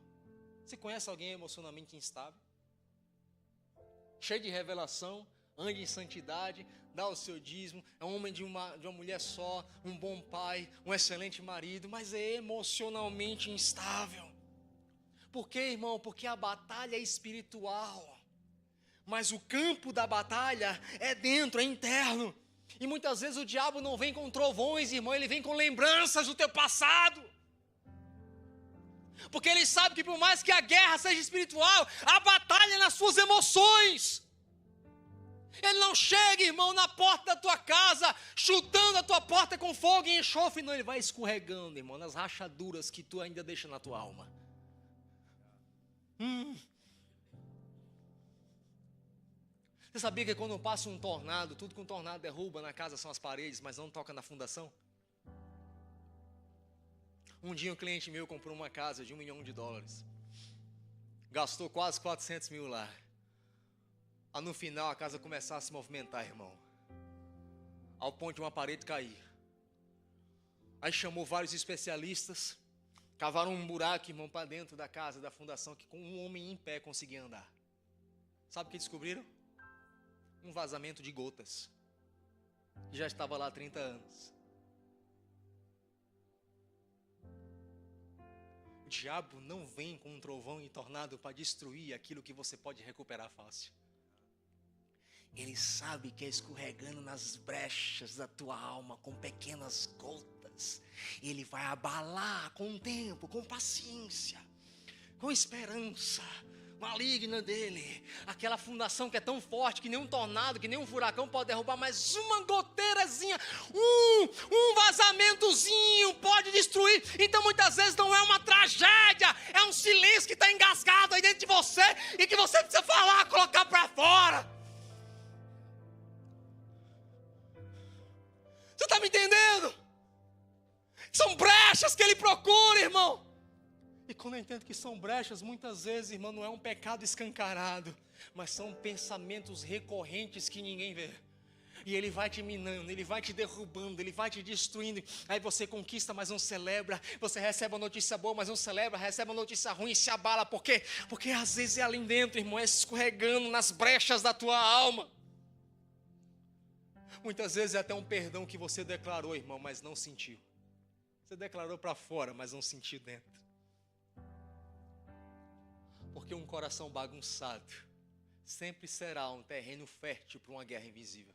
Você conhece alguém emocionalmente instável? Cheio de revelação, anda em santidade, dá o seu dízimo, é um homem de uma mulher só, um bom pai, um excelente marido, mas é emocionalmente instável. Por quê, irmão? Porque a batalha é espiritual. Mas o campo da batalha é dentro, é interno. E muitas vezes o diabo não vem com trovões, irmão, ele vem com lembranças do teu passado. Porque ele sabe que por mais que a guerra seja espiritual, a batalha é nas suas emoções. Ele não chega, irmão, na porta da tua casa, chutando a tua porta com fogo e enxofre. Não, ele vai escorregando, irmão, nas rachaduras que tu ainda deixa na tua alma. Você sabia que quando passa um tornado, tudo que um tornado derruba na casa são as paredes, mas não toca na fundação? Um dia um cliente meu comprou uma casa de $1 milhão. Gastou quase 400 mil lá. No final a casa começar a se movimentar, irmão. Ao ponto de uma parede cair. Aí chamou vários especialistas. Cavaram um buraco, irmão, para dentro da casa, da fundação, que com um homem em pé conseguia andar. Sabe o que descobriram? Um vazamento de gotas. Que já estava lá há 30 anos. O diabo não vem com um trovão e tornado para destruir aquilo que você pode recuperar fácil. Ele sabe que é escorregando nas brechas da tua alma com pequenas gotas. Ele vai abalar com o tempo, com paciência, com esperança maligna dele. Aquela fundação que é tão forte que nem um tornado, que nem um furacão pode derrubar, mas uma goteirazinha, um vazamentozinho pode destruir. Então muitas vezes não é uma tragédia, é um silêncio que está engasgado aí dentro de você e que você precisa falar, colocar para fora. Você está me entendendo? São brechas que ele procura, irmão. E quando eu entendo que são brechas, muitas vezes, irmão, não é um pecado escancarado, mas são pensamentos recorrentes que ninguém vê. E ele vai te minando, ele vai te derrubando, ele vai te destruindo. Aí você conquista, mas não celebra. Você recebe uma notícia boa, mas não celebra. Recebe uma notícia ruim e se abala. Por quê? Porque às vezes é ali dentro, irmão, é escorregando nas brechas da tua alma. Muitas vezes é até um perdão que você declarou, irmão, mas não sentiu. Você declarou para fora, mas não sentiu dentro. Porque um coração bagunçado sempre será um terreno fértil para uma guerra invisível.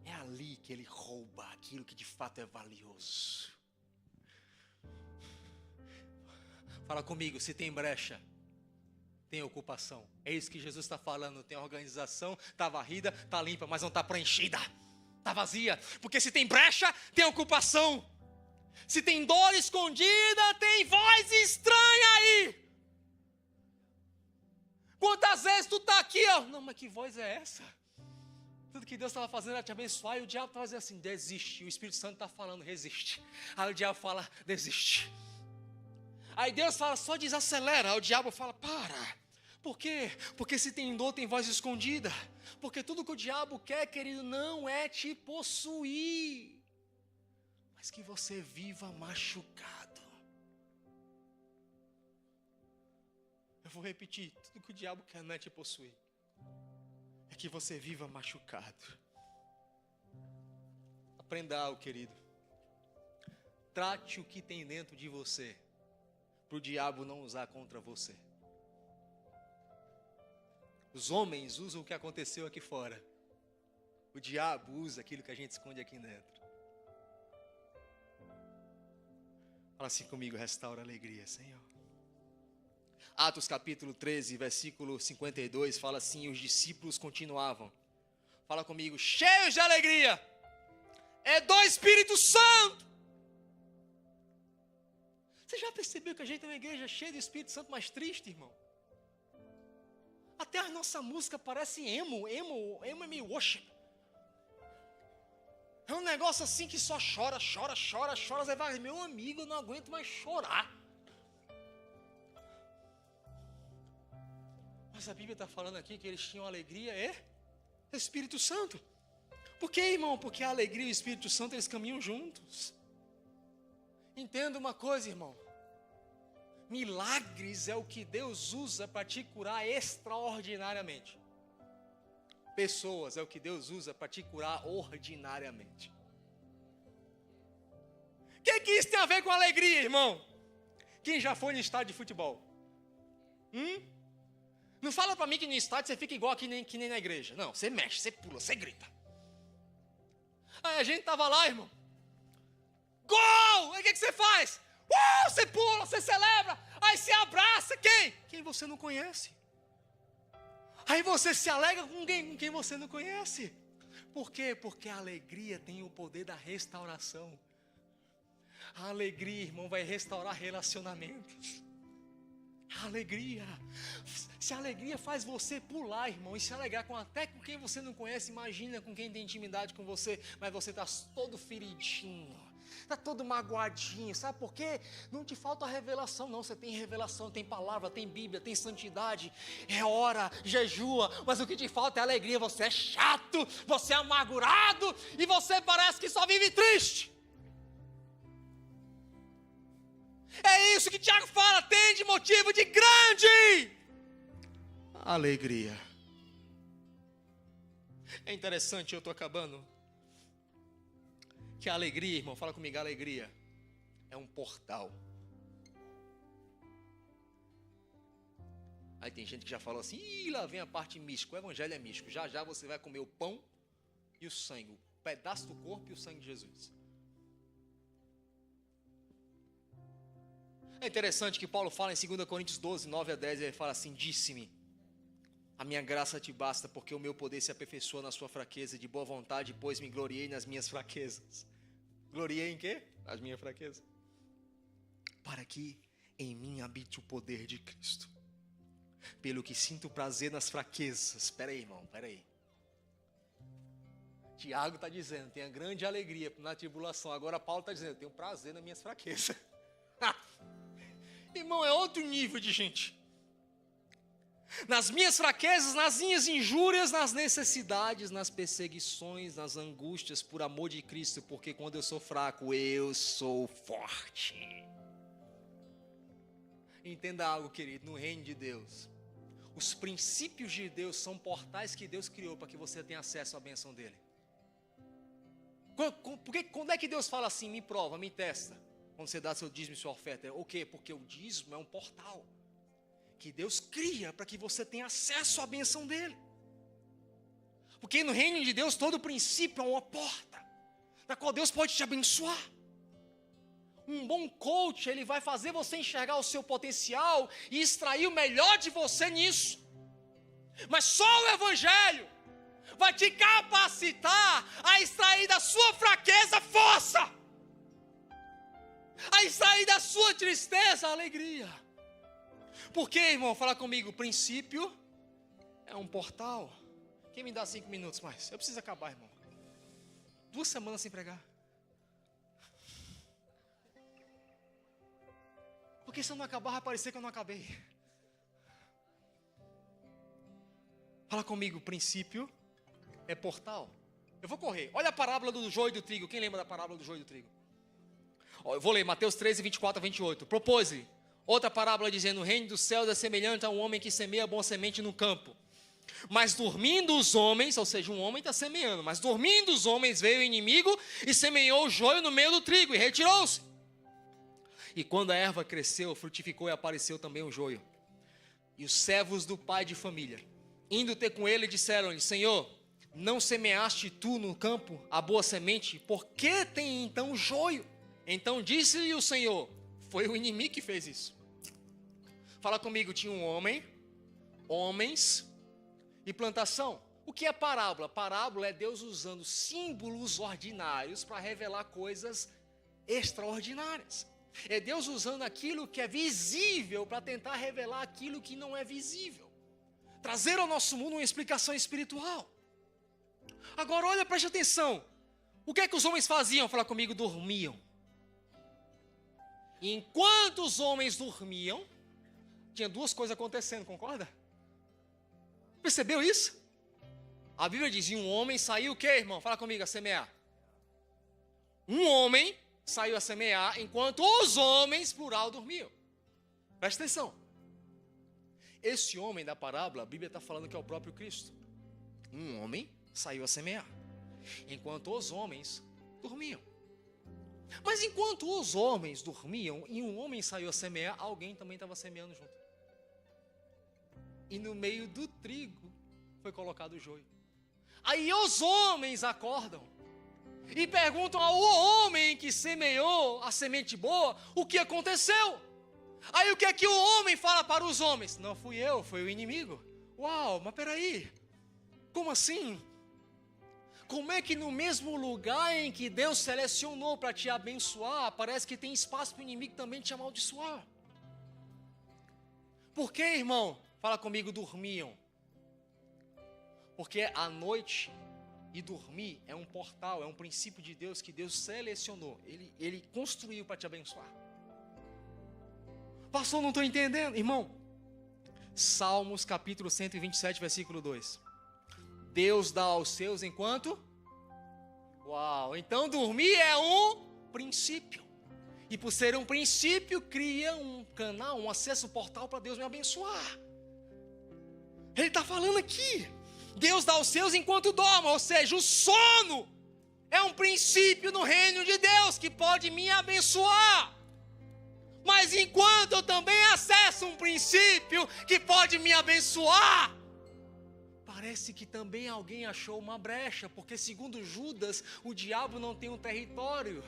É ali que ele rouba aquilo que de fato é valioso. Fala comigo, se tem brecha, tem ocupação. É isso que Jesus está falando. Tem organização, está varrida, está limpa, mas não está preenchida. Está vazia. Porque se tem brecha, tem ocupação. Se tem dor escondida, tem voz estranha aí. Quantas vezes tu está aqui, ó. Não, mas que voz é essa? Tudo que Deus estava fazendo era te abençoar. E o diabo estava dizendo assim, desiste. O Espírito Santo está falando, resiste. Aí o diabo fala, desiste. Aí Deus fala, só desacelera. Aí o diabo fala, para. Por quê? Porque se tem dor, tem voz escondida. Porque tudo que o diabo quer, querido, não é te possuir, mas que você viva machucado. Eu vou repetir, tudo que o diabo quer não é te possuir, é que você viva machucado. Aprenda algo, querido. Trate o que tem dentro de você, para o diabo não usar contra você. Os homens usam o que aconteceu aqui fora. O diabo usa aquilo que a gente esconde aqui dentro. Fala assim comigo, restaura a alegria, Senhor. Atos capítulo 13, versículo 52, fala assim, os discípulos continuavam. Fala comigo, cheios de alegria. É do Espírito Santo. Você já percebeu que a gente é uma igreja cheia do Espírito Santo, mas triste, irmão? Até a nossa música parece emo é meio worship. É um negócio assim que só chora. Você vai, meu amigo, eu não aguento mais chorar. Mas a Bíblia está falando aqui que eles tinham alegria, Espírito Santo. Por quê, irmão? Porque a alegria e o Espírito Santo, eles caminham juntos. Entenda uma coisa, irmão. Milagres é o que Deus usa para te curar extraordinariamente. Pessoas é o que Deus usa para te curar ordinariamente. O que isso tem a ver com alegria, irmão? Quem já foi no estádio de futebol? Não fala para mim que no estádio você fica igual que nem na igreja. Não, você mexe, você pula, você grita. Aí a gente estava lá, irmão. Gol! Aí o que você faz? Você pula, você celebra. Aí você abraça quem? Quem você não conhece. Aí você se alegra com quem você não conhece. Por quê? Porque a alegria tem o poder da restauração. A alegria, irmão, vai restaurar relacionamentos. A alegria. Se a alegria faz você pular, irmão, e se alegrar até com quem você não conhece, imagina com quem tem intimidade com você, mas você está todo feridinho, está todo magoadinho, sabe por quê? Não te falta revelação, não, você tem revelação, tem palavra, tem Bíblia, tem santidade, ora, jejua, mas o que te falta é alegria, você é chato, você é amargurado, e você parece que só vive triste. É isso que Tiago fala, tem de motivo de grande alegria. É interessante, eu estou acabando, que a alegria, irmão, fala comigo, a alegria é um portal. Aí tem gente que já falou assim, lá vem a parte mística, o evangelho é místico, já você vai comer o pão e o sangue, o pedaço do corpo e o sangue de Jesus. É interessante que Paulo fala em 2 Coríntios 12, 9 a 10, ele fala assim, disse-me, a minha graça te basta, porque o meu poder se aperfeiçoa na sua fraqueza, de boa vontade, pois me gloriei nas minhas fraquezas. Gloriei em quê? Nas minhas fraquezas. Para que em mim habite o poder de Cristo. Pelo que sinto prazer nas fraquezas. Espera aí, irmão, espera aí. Tiago está dizendo, tenha grande alegria na tribulação. Agora Paulo está dizendo, eu tenho prazer nas minhas fraquezas. Irmão, é outro nível de gente. Nas minhas fraquezas, nas minhas injúrias, nas necessidades, nas perseguições, nas angústias, por amor de Cristo, porque quando eu sou fraco, eu sou forte. Entenda algo, querido, no reino de Deus, os princípios de Deus são portais que Deus criou para que você tenha acesso à bênção dele. Quando é que Deus fala assim, me prova, me testa? Quando você dá seu dízimo e sua oferta, o quê? Porque o dízimo é um portal que Deus cria para que você tenha acesso à bênção dele. Porque no reino de Deus todo princípio é uma porta, na qual Deus pode te abençoar. Um bom coach, ele vai fazer você enxergar o seu potencial e extrair o melhor de você nisso. Mas só o evangelho vai te capacitar a extrair da sua fraqueza força. A extrair da sua tristeza a alegria. Por quê, irmão? Fala comigo, o princípio é um portal. Quem me dá 5 minutos mais? Eu preciso acabar, irmão. 2 semanas sem pregar. Porque se eu não acabar, vai parecer que eu não acabei. Fala comigo, o princípio é portal. Eu vou correr. Olha a parábola do joio e do trigo. Quem lembra da parábola do joio e do trigo? Eu vou ler Mateus 13, 24 a 28. Propôs-lhe outra parábola dizendo, o reino dos céus é semelhante a um homem que semeia boa semente no campo. Mas dormindo os homens, ou seja, um homem está semeando, mas dormindo os homens veio o inimigo e semeou o joio no meio do trigo e retirou-se. E quando a erva cresceu, frutificou e apareceu também o joio. E os servos do pai de família, indo ter com ele, disseram-lhe, Senhor, não semeaste tu no campo a boa semente? Por que tem então joio? Então disse-lhe o Senhor, foi o inimigo que fez isso. Fala comigo, tinha um homem, homens e plantação. O que é parábola? Parábola é Deus usando símbolos ordinários para revelar coisas extraordinárias. É Deus usando aquilo que é visível para tentar revelar aquilo que não é visível. trazer ao nosso mundo uma explicação espiritual. Agora olha, preste atenção. O que é que os homens faziam? Fala comigo, dormiam. Enquanto os homens dormiam, tinha duas coisas acontecendo, concorda? Percebeu isso? A Bíblia diz, um homem saiu o quê, irmão? Fala comigo, a semear. Um homem saiu a semear, enquanto os homens, plural, dormiam. Presta atenção. Esse homem da parábola, a Bíblia está falando que é o próprio Cristo. Um homem saiu a semear, enquanto os homens dormiam. Mas enquanto os homens dormiam e um homem saiu a semear, alguém também estava semeando junto. E no meio do trigo foi colocado o joio. Aí os homens acordam e perguntam ao homem que semeou a semente boa o que aconteceu. Aí o que é que o homem fala para os homens? Não fui eu, foi o inimigo. Uau, mas peraí, como assim? Como é que no mesmo lugar em que Deus selecionou para te abençoar, parece que tem espaço para o inimigo também te amaldiçoar? Por que, irmão? Fala comigo, dormiam. Porque a noite e dormir é um portal, é um princípio de Deus que Deus selecionou. Ele construiu para te abençoar. Pastor, não estou entendendo. Irmão, Salmos capítulo 127, versículo 2. Deus dá aos seus enquanto... Uau, então dormir é um princípio. E por ser um princípio, cria um canal, um acesso, um portal para Deus me abençoar. Ele está falando aqui. Deus dá aos seus enquanto dorme, ou seja, o sono é um princípio no reino de Deus que pode me abençoar. Mas enquanto eu também acesso um princípio que pode me abençoar, parece que também alguém achou uma brecha, porque segundo Judas, o diabo não tem um território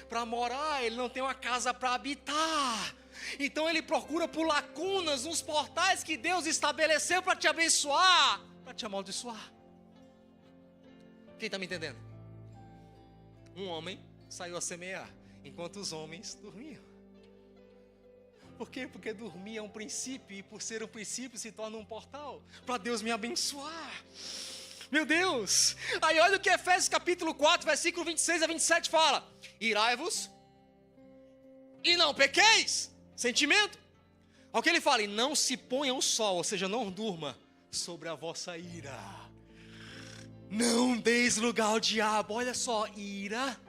para morar, ele não tem uma casa para habitar. Então ele procura por lacunas nos portais que Deus estabeleceu para te abençoar, para te amaldiçoar. Quem está me entendendo? Um homem saiu a semear, enquanto os homens dormiam. Por quê? Porque dormir é um princípio, e por ser um princípio se torna um portal para Deus me abençoar. Meu Deus! Aí olha o que Efésios capítulo 4, versículo 26 a 27 fala. Irai-vos e não pequeis. Sentimento. Olha o que ele fala, e não se ponha o sol, ou seja, não durma sobre a vossa ira. Não deis lugar ao diabo. Olha só, ira,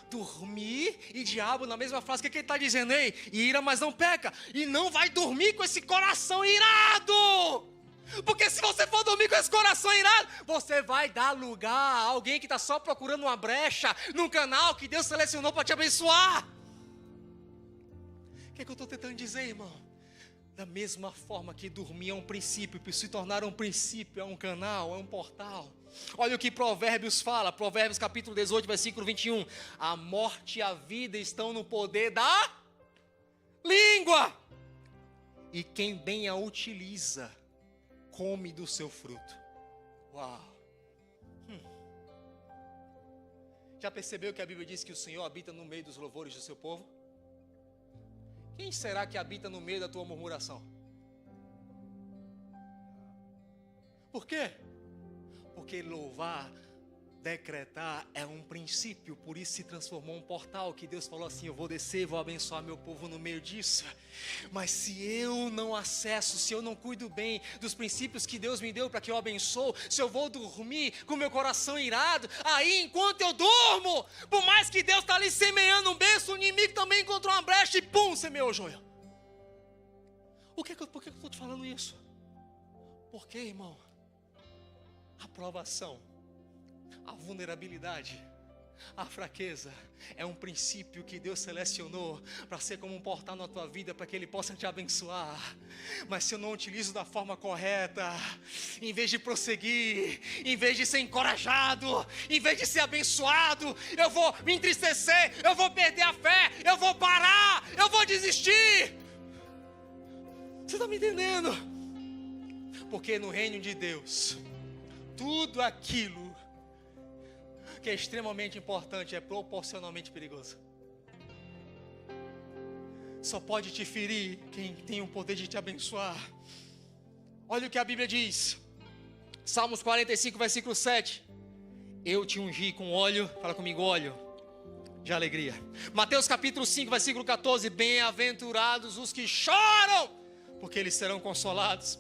dormir e diabo na mesma frase. O que ele está dizendo? Ei, ira, mas não peca. E não vai dormir com esse coração irado. Porque se você for dormir com esse coração irado, você vai dar lugar a alguém que está só procurando uma brecha num canal que Deus selecionou para te abençoar. O que eu estou tentando dizer, irmão? Da mesma forma que dormir é um princípio, para se tornar um princípio, é um canal, é um portal. Olha o que Provérbios fala, Provérbios capítulo 18, versículo 21. A morte e a vida estão no poder da língua. E quem bem a utiliza, come do seu fruto. Uau! Já percebeu que a Bíblia diz que o Senhor habita no meio dos louvores do seu povo? Quem será que habita no meio da tua murmuração? Por quê? Porque louvar, decretar é um princípio, por isso se transformou um portal que Deus falou assim, eu vou descer, vou abençoar meu povo no meio disso. Mas se eu não acesso, se eu não cuido bem dos princípios que Deus me deu para que eu abençoo, se eu vou dormir com meu coração irado, aí enquanto eu durmo, por mais que Deus está ali semeando um berço, o inimigo também encontrou uma brecha e pum, semeou o joio. Por que eu estou te falando isso? Porque, irmão, a provação, a vulnerabilidade, a fraqueza é um princípio que Deus selecionou para ser como um portal na tua vida, para que Ele possa te abençoar. Mas se eu não utilizo da forma correta, em vez de prosseguir, em vez de ser encorajado, em vez de ser abençoado, eu vou me entristecer, eu vou perder a fé, eu vou parar, eu vou desistir. Você está me entendendo? Porque no reino de Deus, tudo aquilo que é extremamente importante é proporcionalmente perigoso. Só pode te ferir quem tem o poder de te abençoar. Olha o que a Bíblia diz. Salmos 45, versículo 7. Eu te ungi com óleo, fala comigo, óleo de alegria. Mateus capítulo 5, versículo 14. Bem-aventurados os que choram, porque eles serão consolados.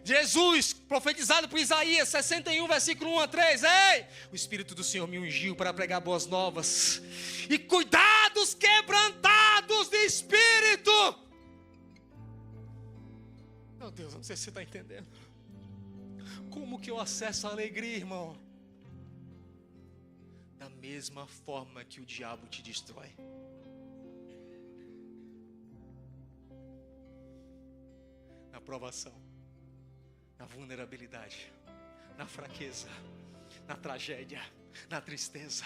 Jesus, profetizado por Isaías 61, versículo 1 a 3. Ei, o Espírito do Senhor me ungiu para pregar boas novas. E cuidar dos quebrantados de espírito. Meu Deus, eu não sei se você está entendendo. Como que eu acesso a alegria, irmão? Da mesma forma que o diabo te destrói. Na provação, na vulnerabilidade, na fraqueza, na tragédia, na tristeza.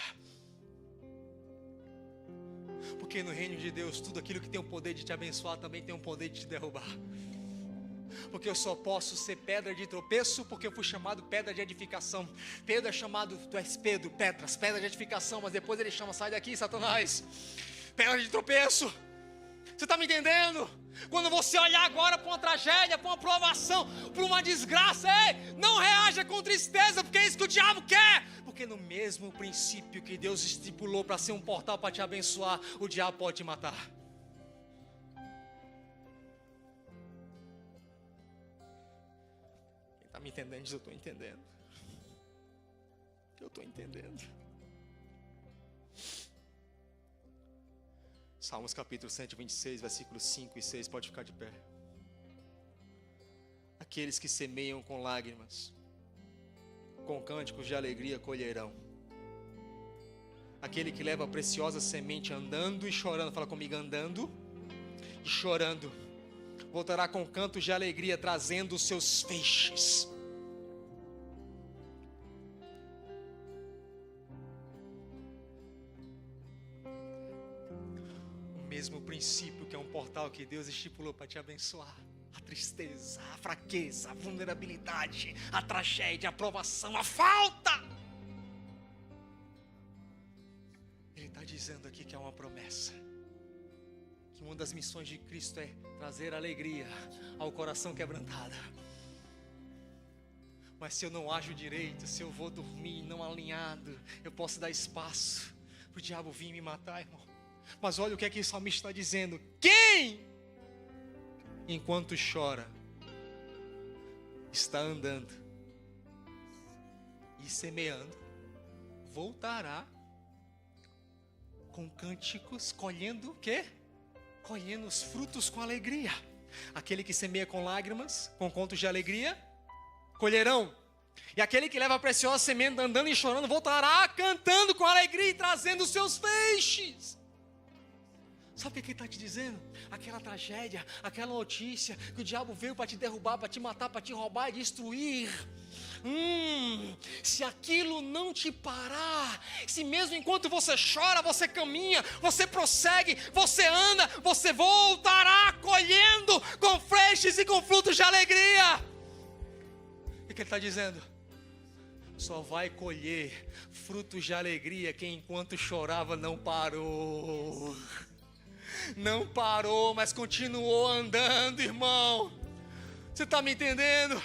Porque no reino de Deus, tudo aquilo que tem o poder de te abençoar também tem o poder de te derrubar. Porque eu só posso ser pedra de tropeço porque eu fui chamado pedra de edificação. Pedro é chamado, tu és Pedro, Petras, pedra de edificação. Mas depois ele chama, sai daqui, Satanás, pedra de tropeço. Você está me entendendo? Quando você olhar agora para uma tragédia, para uma provação, para uma desgraça, ei, não reaja com tristeza, porque é isso que o diabo quer. Porque no mesmo princípio que Deus estipulou para ser um portal para te abençoar, o diabo pode te matar. Quem está me entendendo diz, eu estou entendendo. Eu estou entendendo. Salmos capítulo 126, versículos 5 e 6, pode ficar de pé. Aqueles que semeiam com lágrimas, com cânticos de alegria colherão. Aquele que leva a preciosa semente andando e chorando, fala comigo, andando e chorando, voltará com cantos de alegria, trazendo os seus feixes. Mesmo princípio que é um portal que Deus estipulou para te abençoar. A tristeza, a fraqueza, a vulnerabilidade, a tragédia, a provação, a falta. Ele está dizendo aqui que é uma promessa. Que uma das missões de Cristo é trazer alegria ao coração quebrantado. Mas se eu não ajo direito, se eu vou dormir não alinhado, eu posso dar espaço para o diabo vir me matar, irmão. Mas olha o que é que o salmista está dizendo. Quem, enquanto chora, está andando e semeando, voltará com cânticos, colhendo o quê? Colhendo os frutos com alegria. Aquele que semeia com lágrimas, com contos de alegria, colherão. E aquele que leva a preciosa semente andando e chorando, voltará cantando com alegria e trazendo os seus feixes. Sabe o que ele está te dizendo? Aquela tragédia, aquela notícia que o diabo veio para te derrubar, para te matar, para te roubar e destruir. Se aquilo não te parar, se mesmo enquanto você chora, você caminha, você prossegue, você anda, você voltará colhendo com feixes e com frutos de alegria. O que ele está dizendo? Só vai colher frutos de alegria quem enquanto chorava não parou. Não parou, mas continuou andando, irmão. Você está me entendendo?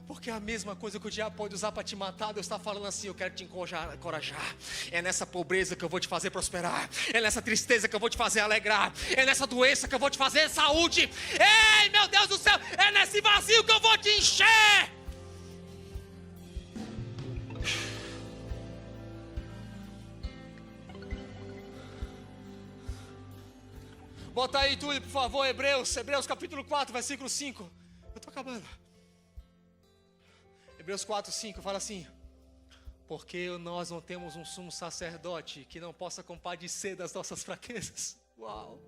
Porque é a mesma coisa que o diabo pode usar para te matar. Deus está falando assim, eu quero te encorajar. É nessa pobreza que eu vou te fazer prosperar. É nessa tristeza que eu vou te fazer alegrar. É nessa doença que eu vou te fazer saúde. Ei, meu Deus do céu, é nesse vazio que eu vou te encher. Bota aí, Túlio, por favor, Hebreus capítulo 4, versículo 5. Eu estou acabando. Hebreus 4, 5, fala assim. Porque nós não temos um sumo sacerdote que não possa compadecer das nossas fraquezas. Uau!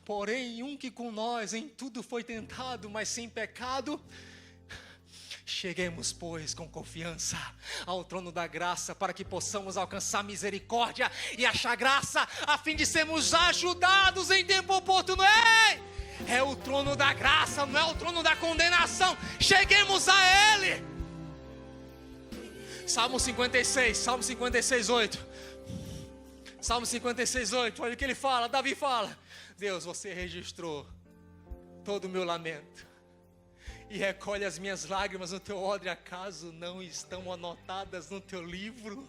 Porém, um que com nós em tudo foi tentado, mas sem pecado. Cheguemos, pois, com confiança ao trono da graça, para que possamos alcançar misericórdia e achar graça, a fim de sermos ajudados em tempo oportuno. Ei! É o trono da graça, não é o trono da condenação. Cheguemos a Ele. Salmo 56, 8. Salmo 56, 8, olha o que ele fala, Davi fala. Deus, você registrou todo o meu lamento. e recolhe as minhas lágrimas no teu odre, acaso não estão anotadas no teu livro?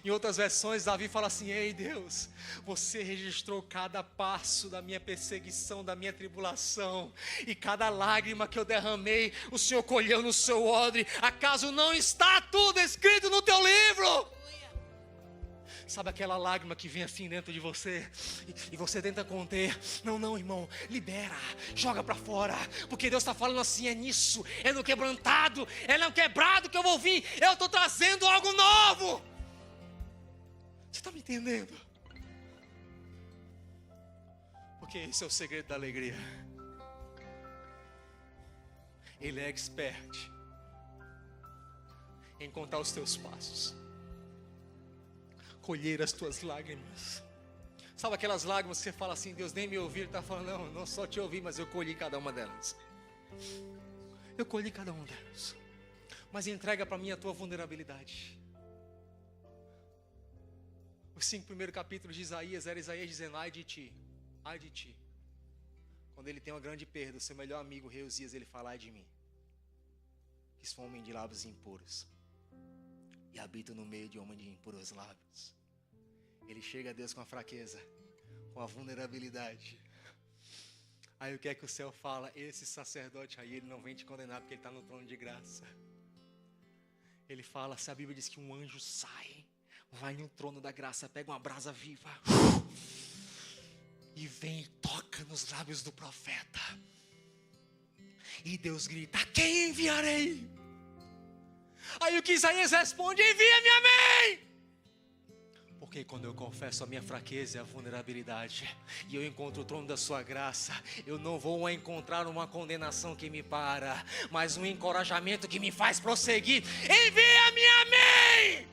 Em outras versões, Davi fala assim: ei Deus, você registrou cada passo da minha perseguição, da minha tribulação, e cada lágrima que eu derramei, o Senhor colheu no seu odre. Acaso não está tudo escrito no teu livro? Sabe aquela lágrima que vem assim dentro de você e você tenta conter? Não, irmão, libera, joga pra fora, porque Deus está falando assim: é nisso, é no quebrantado, é no quebrado que eu vou vir. Eu estou trazendo algo novo. Você está me entendendo? Porque esse é o segredo da alegria. Ele é expert em contar os teus passos, colher as tuas lágrimas. Sabe aquelas lágrimas que você fala assim: Deus nem me ouviu? Ele está falando: não só te ouvi, mas eu colhi cada uma delas. Eu colhi cada uma delas. Mas entrega para mim a tua vulnerabilidade. Os 5 primeiros capítulos de Isaías, era Isaías dizendo: ai de ti, ai de ti. Quando ele tem uma grande perda, o seu melhor amigo, rei Uzias, ele fala: ai de mim, que sou homem de lábios impuros, e habito no meio de homem de impuros lábios. Ele chega a Deus com a fraqueza, com a vulnerabilidade. Aí o que é que o céu fala? Esse sacerdote aí, ele não vem te condenar porque ele está no trono de graça. Ele fala, se a Bíblia diz que um anjo sai, vai no trono da graça, pega uma brasa viva e vem e toca nos lábios do profeta. E Deus grita: a quem enviarei? Aí o que Isaías responde: envia-me a mim. Porque quando eu confesso a minha fraqueza e a vulnerabilidade, e eu encontro o trono da sua graça, eu não vou encontrar uma condenação que me para, mas um encorajamento que me faz prosseguir. Envia-me a mim.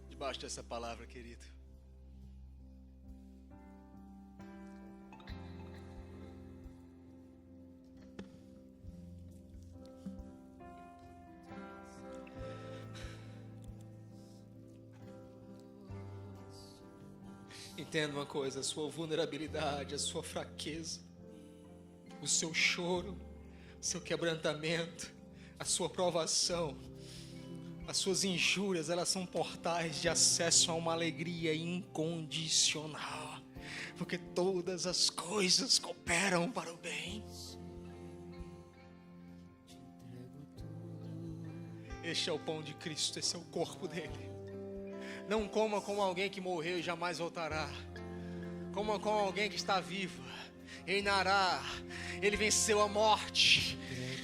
Debaixo dessa palavra, querido, entenda uma coisa: a sua vulnerabilidade, a sua fraqueza, o seu choro, o seu quebrantamento, a sua provação, as suas injúrias, elas são portais de acesso a uma alegria incondicional, porque todas as coisas cooperam para o bem. Este é o pão de Cristo, esse é o corpo dele. Não coma como alguém que morreu e jamais voltará. Coma como alguém que está vivo, reinará. Ele venceu a morte.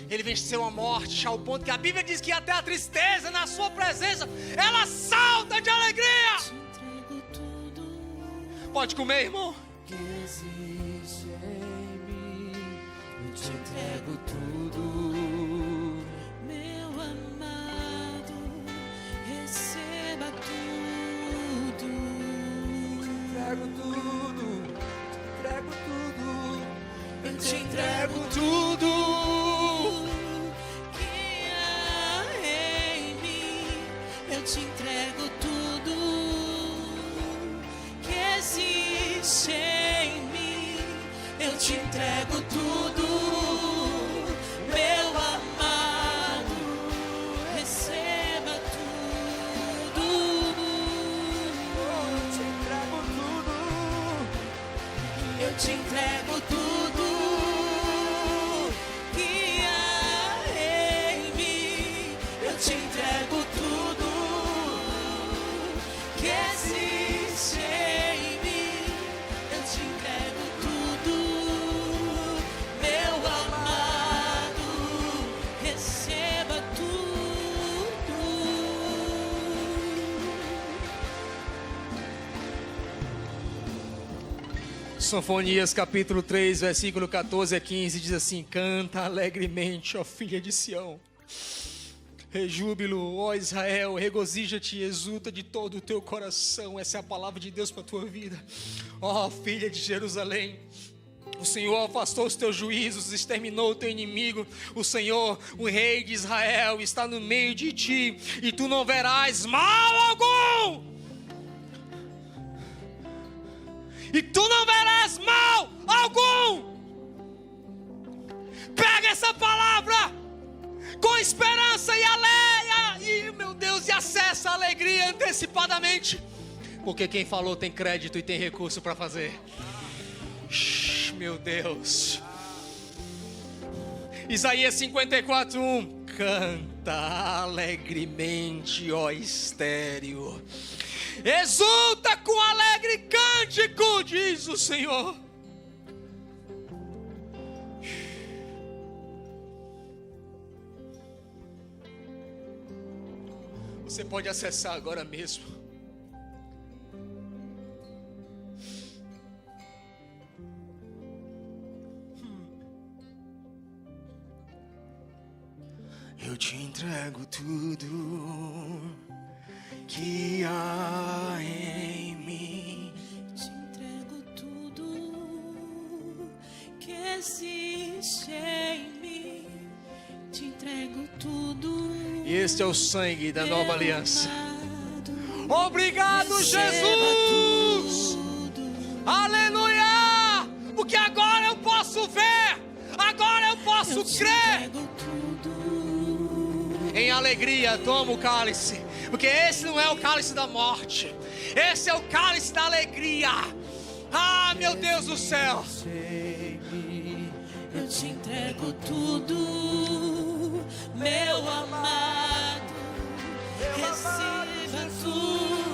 Ele venceu a morte ao ponto que a Bíblia diz que até a tristeza na sua presença, ela salta de alegria. Pode comer, irmão. Que existe em mim, eu te entrego tudo. Meu amado, receba tudo. Entrego tudo, entrego tudo, Eu te entrego tudo. Que há em mim, eu te entrego tudo. Que existe em mim, eu te entrego tudo. Meu amado, receba tudo. Eu te entrego tudo. Eu te entrego tudo. Que há em mim, eu te entrego tudo. Que existe em mim, eu te entrego tudo. Meu amado, receba tudo. Sofonias capítulo 3, versículo 14 a 15 diz assim: canta alegremente, ó filha de Sião. Rejúbilo, ó Israel, regozija-te e exulta de todo o teu coração. Essa é a palavra de Deus para a tua vida. Ó filha de Jerusalém, o Senhor afastou os teus juízos, exterminou o teu inimigo. O Senhor, o Rei de Israel, está no meio de ti, e tu não verás mal algum. E tu não verás mal algum. Pega essa palavra com esperança e meu Deus, e acessa a alegria antecipadamente, porque quem falou tem crédito e tem recurso para fazer. Meu Deus. Isaías 54:1. Canta alegremente, ó estéril, exulta com alegre cântico, diz o Senhor. Você pode acessar agora mesmo. Eu te entrego tudo que há em mim. Te entrego tudo que existe em mim. Te entrego tudo. E este é o sangue da nova aliança. Amado, Obrigado, Jesus! Aleluia! Porque agora eu posso ver, agora eu posso crer. Em alegria, toma o cálice, porque esse não é o cálice da morte, esse é o cálice da alegria. Ah, meu Deus do céu! Eu te entrego tudo, meu amado. Receba tudo,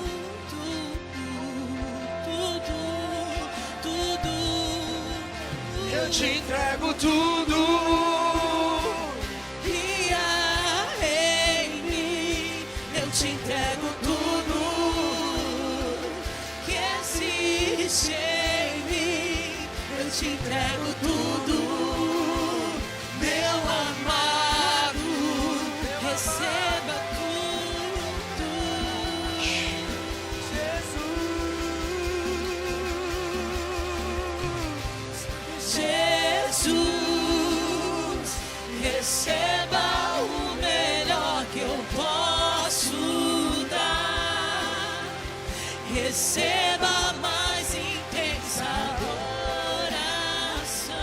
tudo. Eu te entrego tudo. E há em mim, eu te entrego tudo que existe em mim. Eu te entrego tudo, meu amado. Receba tudo, Jesus, receba o melhor que eu posso dar. Receba a mais intensa adoração.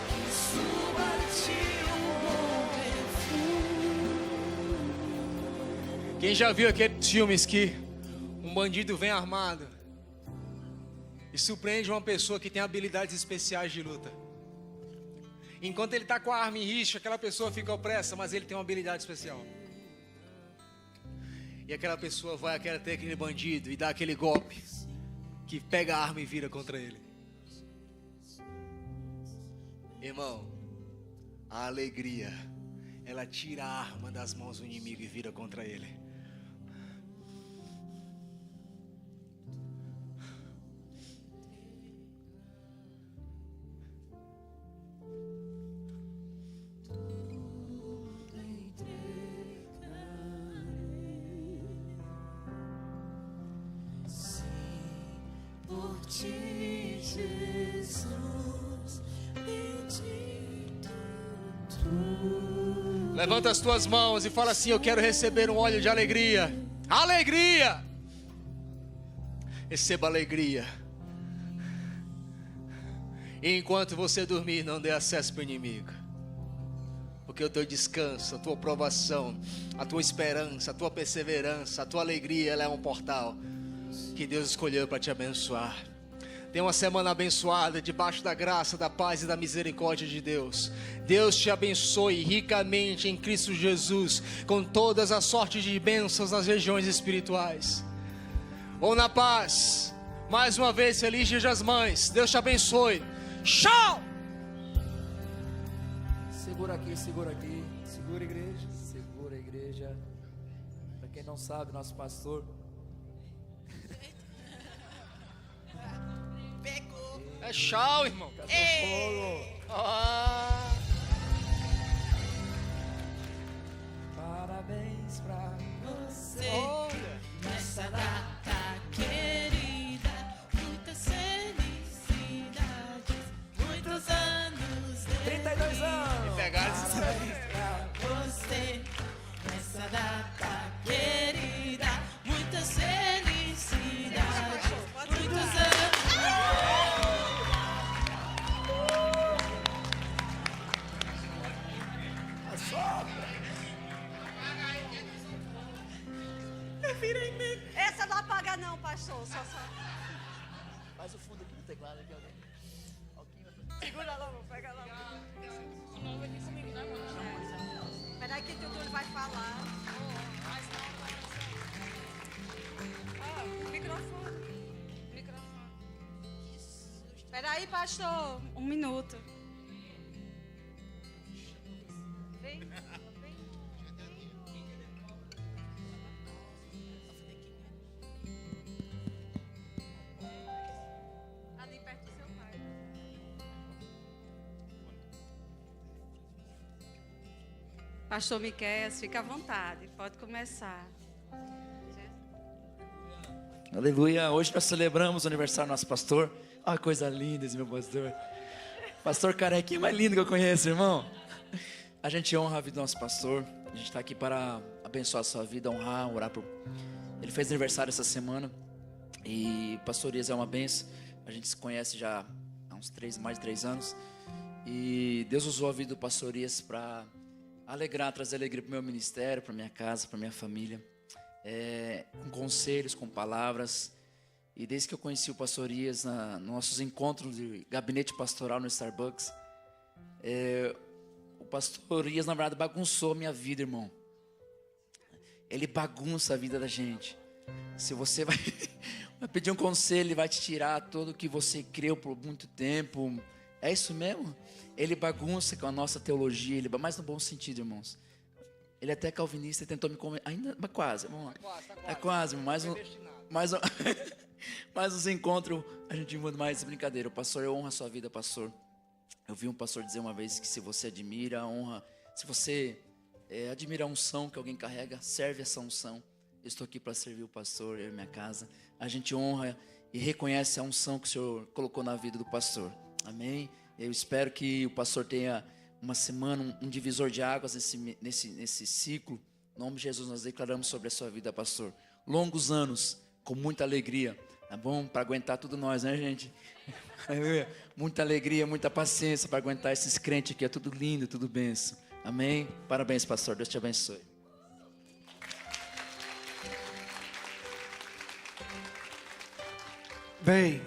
Que suba a ti um bom perfume. Quem já viu aqueles filmes que um bandido vem armado e surpreende uma pessoa que tem habilidades especiais de luta? Enquanto ele está com a arma em risco, aquela pessoa fica opressa, mas ele tem uma habilidade especial. E aquela pessoa vai até aquele bandido e dá aquele golpe que pega a arma e vira contra ele. Irmão, a alegria, ela tira a arma das mãos do inimigo e vira contra ele. Por ti, Jesus, bendito tu. Levanta as tuas mãos e fala assim: eu quero receber um óleo de alegria. Alegria! Receba alegria. E enquanto você dormir, não dê acesso para o inimigo. Porque o teu descanso, a tua provação, a tua esperança, a tua perseverança, a tua alegria, ela é um portal que Deus escolheu para te abençoar. Tenha uma semana abençoada, debaixo da graça, da paz e da misericórdia de Deus. Deus te abençoe ricamente em Cristo Jesus, com todas as sortes de bênçãos nas regiões espirituais. Ou na paz. Mais uma vez, feliz Dia das Mães. Deus te abençoe. Tchau! Segura aqui, segura aqui. Segura, igreja. Segura, igreja. Para quem não sabe, nosso pastor É tchau, irmão. Ah. Parabéns pra Você, Olha. nessa data querida, muitas felicidades, muitos anos de 32 anos. Pegaram esse pra você, nessa data querida, muitas felicidades, muitos anos. Essa não apaga não, pastor. Só. Faz o fundo aqui no teclado aqui, alguém. Segura logo, pega logo. Peraí que o Túlio vai falar. Microfone. Peraí, pastor. Um minuto. Vem. Ali perto do seu pai. Pastor Miqueias, fica à vontade, pode começar. Aleluia. Hoje nós celebramos o aniversário do nosso pastor. Ah, coisa linda esse meu pastor. Pastor carequinha mais lindo que eu conheço, irmão. A gente honra a vida do nosso pastor. A gente está aqui para abençoar a sua vida, honrar, orar por... Ele fez aniversário essa semana. E o pastor Elias é uma benção. A gente se conhece já há mais de 3 anos. E Deus usou a vida do pastor Elias para trazer alegria para o meu ministério, para minha casa, para minha família. Com conselhos, com palavras. E desde que eu conheci o pastor Elias, nos nossos encontros de gabinete pastoral no Starbucks, o pastor Elias, na verdade, bagunçou a minha vida, irmão. Ele bagunça a vida da gente. Se você vai pedir um conselho, ele vai te tirar tudo o que você creu por muito tempo. É isso mesmo? Ele bagunça com a nossa teologia, mas no bom sentido, irmãos. Ele é até calvinista e tentou me convencer, ainda, mas quase, vamos lá. É quase, mais uns encontros, a gente manda mais brincadeira. O pastor, eu honro a sua vida, pastor. Eu vi um pastor dizer uma vez que se você admira a honra, se você admira a unção que alguém carrega, serve essa unção. Eu estou aqui para servir o pastor, eu e minha casa. A gente honra e reconhece a unção que o Senhor colocou na vida do pastor. Amém? Eu espero que o pastor tenha uma semana, um divisor de águas nesse ciclo. Em nome de Jesus, nós declaramos sobre a sua vida, pastor. Longos anos, com muita alegria. Tá bom? Para aguentar tudo nós, né, gente? Muita alegria, muita paciência para aguentar esses crentes aqui. É tudo lindo, tudo benção. Amém? Parabéns, pastor. Deus te abençoe. Bem,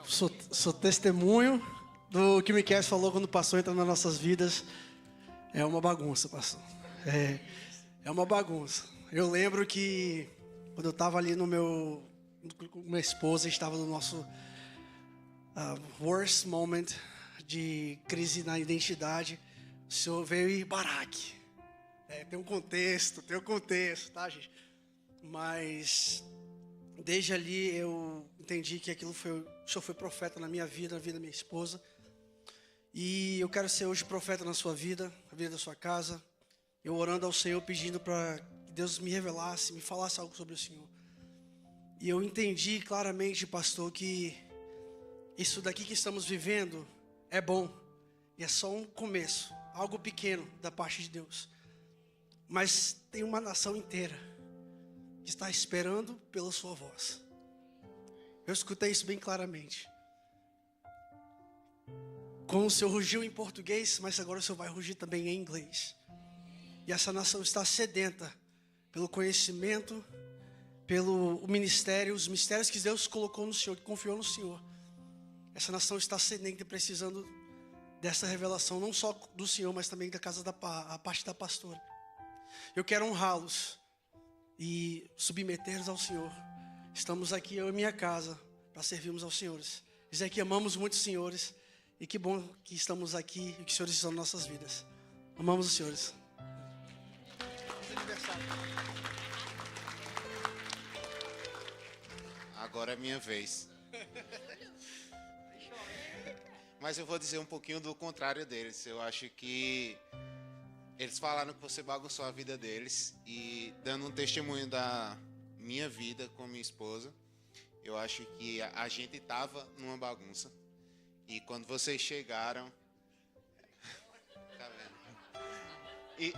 sou testemunho do que o Miqueias falou quando o pastor entra nas nossas vidas. É uma bagunça, pastor. É uma bagunça. Eu lembro que quando eu estava ali com minha esposa, estava no nosso worst moment de crise na identidade. O Senhor veio e Baraque. Tem um contexto, tá, gente? Mas desde ali eu entendi que o Senhor foi profeta na minha vida, na vida da minha esposa. E eu quero ser hoje profeta na sua vida, na vida da sua casa. Eu orando ao Senhor, pedindo para que Deus me revelasse, me falasse algo sobre o Senhor. E eu entendi claramente, pastor, que isso daqui que estamos vivendo é bom. E é só um começo, algo pequeno da parte de Deus. Mas tem uma nação inteira que está esperando pela sua voz. Eu escutei isso bem claramente. Como o Senhor rugiu em português, mas agora o Senhor vai rugir também em inglês. E essa nação está sedenta pelo conhecimento, pelo ministério, os mistérios que Deus colocou no Senhor, que confiou no Senhor. Essa nação está sedenta e precisando dessa revelação, não só do Senhor, mas também da casa a parte da pastora. Eu quero honrá-los e submeter-los ao Senhor. Estamos aqui, eu e minha casa, para servirmos aos senhores. Dizer que amamos muito os senhores e que bom que estamos aqui e que os senhores estão nas nossas vidas. Amamos os senhores. Agora é minha vez. Mas eu vou dizer um pouquinho do contrário deles. Eu acho que eles falaram que você bagunçou a vida deles. E dando um testemunho da minha vida com minha esposa, eu acho que a gente estava numa bagunça. E quando vocês chegaram... Tá vendo?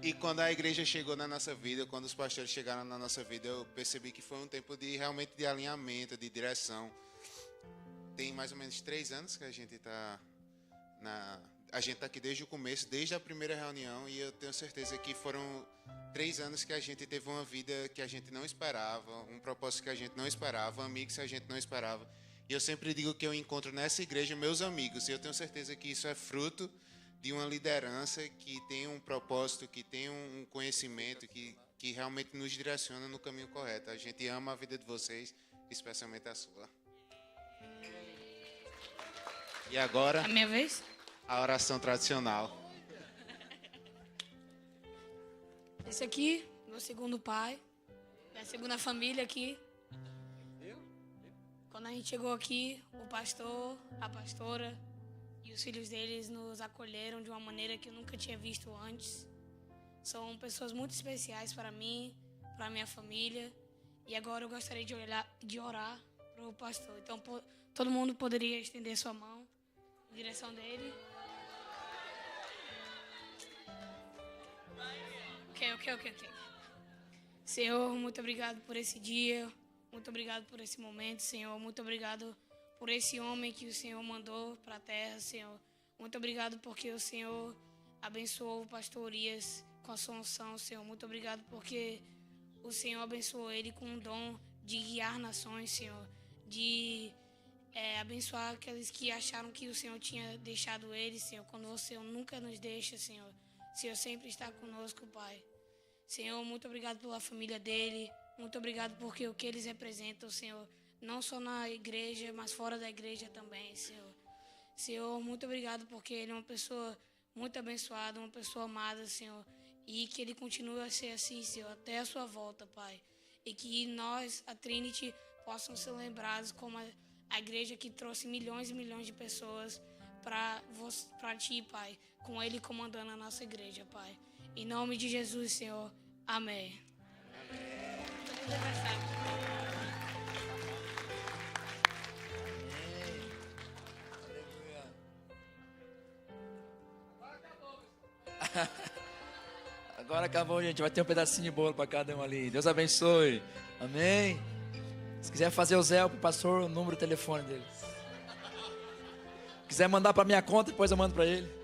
E quando a igreja chegou na nossa vida, quando os pastores chegaram na nossa vida, eu percebi que foi um tempo realmente de alinhamento, de direção. Tem mais ou menos 3 anos que a gente está A gente está aqui desde o começo, desde a primeira reunião, e eu tenho certeza que foram 3 anos que a gente teve uma vida que a gente não esperava, um propósito que a gente não esperava, amigos que a gente não esperava. E eu sempre digo que eu encontro nessa igreja meus amigos, e eu tenho certeza que isso é fruto de uma liderança que tem um propósito, que tem um conhecimento, que realmente nos direciona no caminho correto. A gente ama a vida de vocês, especialmente a sua. E agora, A minha vez? a oração tradicional. Esse aqui, meu segundo pai, minha segunda família aqui. Quando a gente chegou aqui, o pastor, a pastora e os filhos deles nos acolheram de uma maneira que eu nunca tinha visto antes. São pessoas muito especiais para mim, para a minha família. E agora eu gostaria de orar para o pastor. Então, todo mundo poderia estender sua mão em direção dele. Ok. Senhor, muito obrigado por esse dia. Muito obrigado por esse momento, Senhor. Muito obrigado por esse homem que o Senhor mandou para a terra, Senhor. Muito obrigado porque o Senhor abençoou o pastor Urias com a sua unção, Senhor. Muito obrigado porque o Senhor abençoou ele com o dom de guiar nações, Senhor. De abençoar aqueles que acharam que o Senhor tinha deixado eles, Senhor. Quando o Senhor nunca nos deixa, Senhor. O Senhor sempre está conosco, Pai. Senhor, muito obrigado pela família dele. Muito obrigado porque o que eles representam, Senhor. Não só na igreja, mas fora da igreja também, Senhor. Senhor, muito obrigado porque ele é uma pessoa muito abençoada, uma pessoa amada, Senhor. E que ele continue a ser assim, Senhor, até a sua volta, Pai. E que nós, a Trinity, possam ser lembrados como a igreja que trouxe milhões e milhões de pessoas para Ti, Pai. Com Ele comandando a nossa igreja, Pai. Em nome de Jesus, Senhor. Amém. Agora acabou, gente. Vai ter um pedacinho de bolo para cada um ali. Deus abençoe. Amém. Se quiser fazer o Zé pro pastor, o número do telefone dele. Se quiser mandar para minha conta, depois eu mando para ele.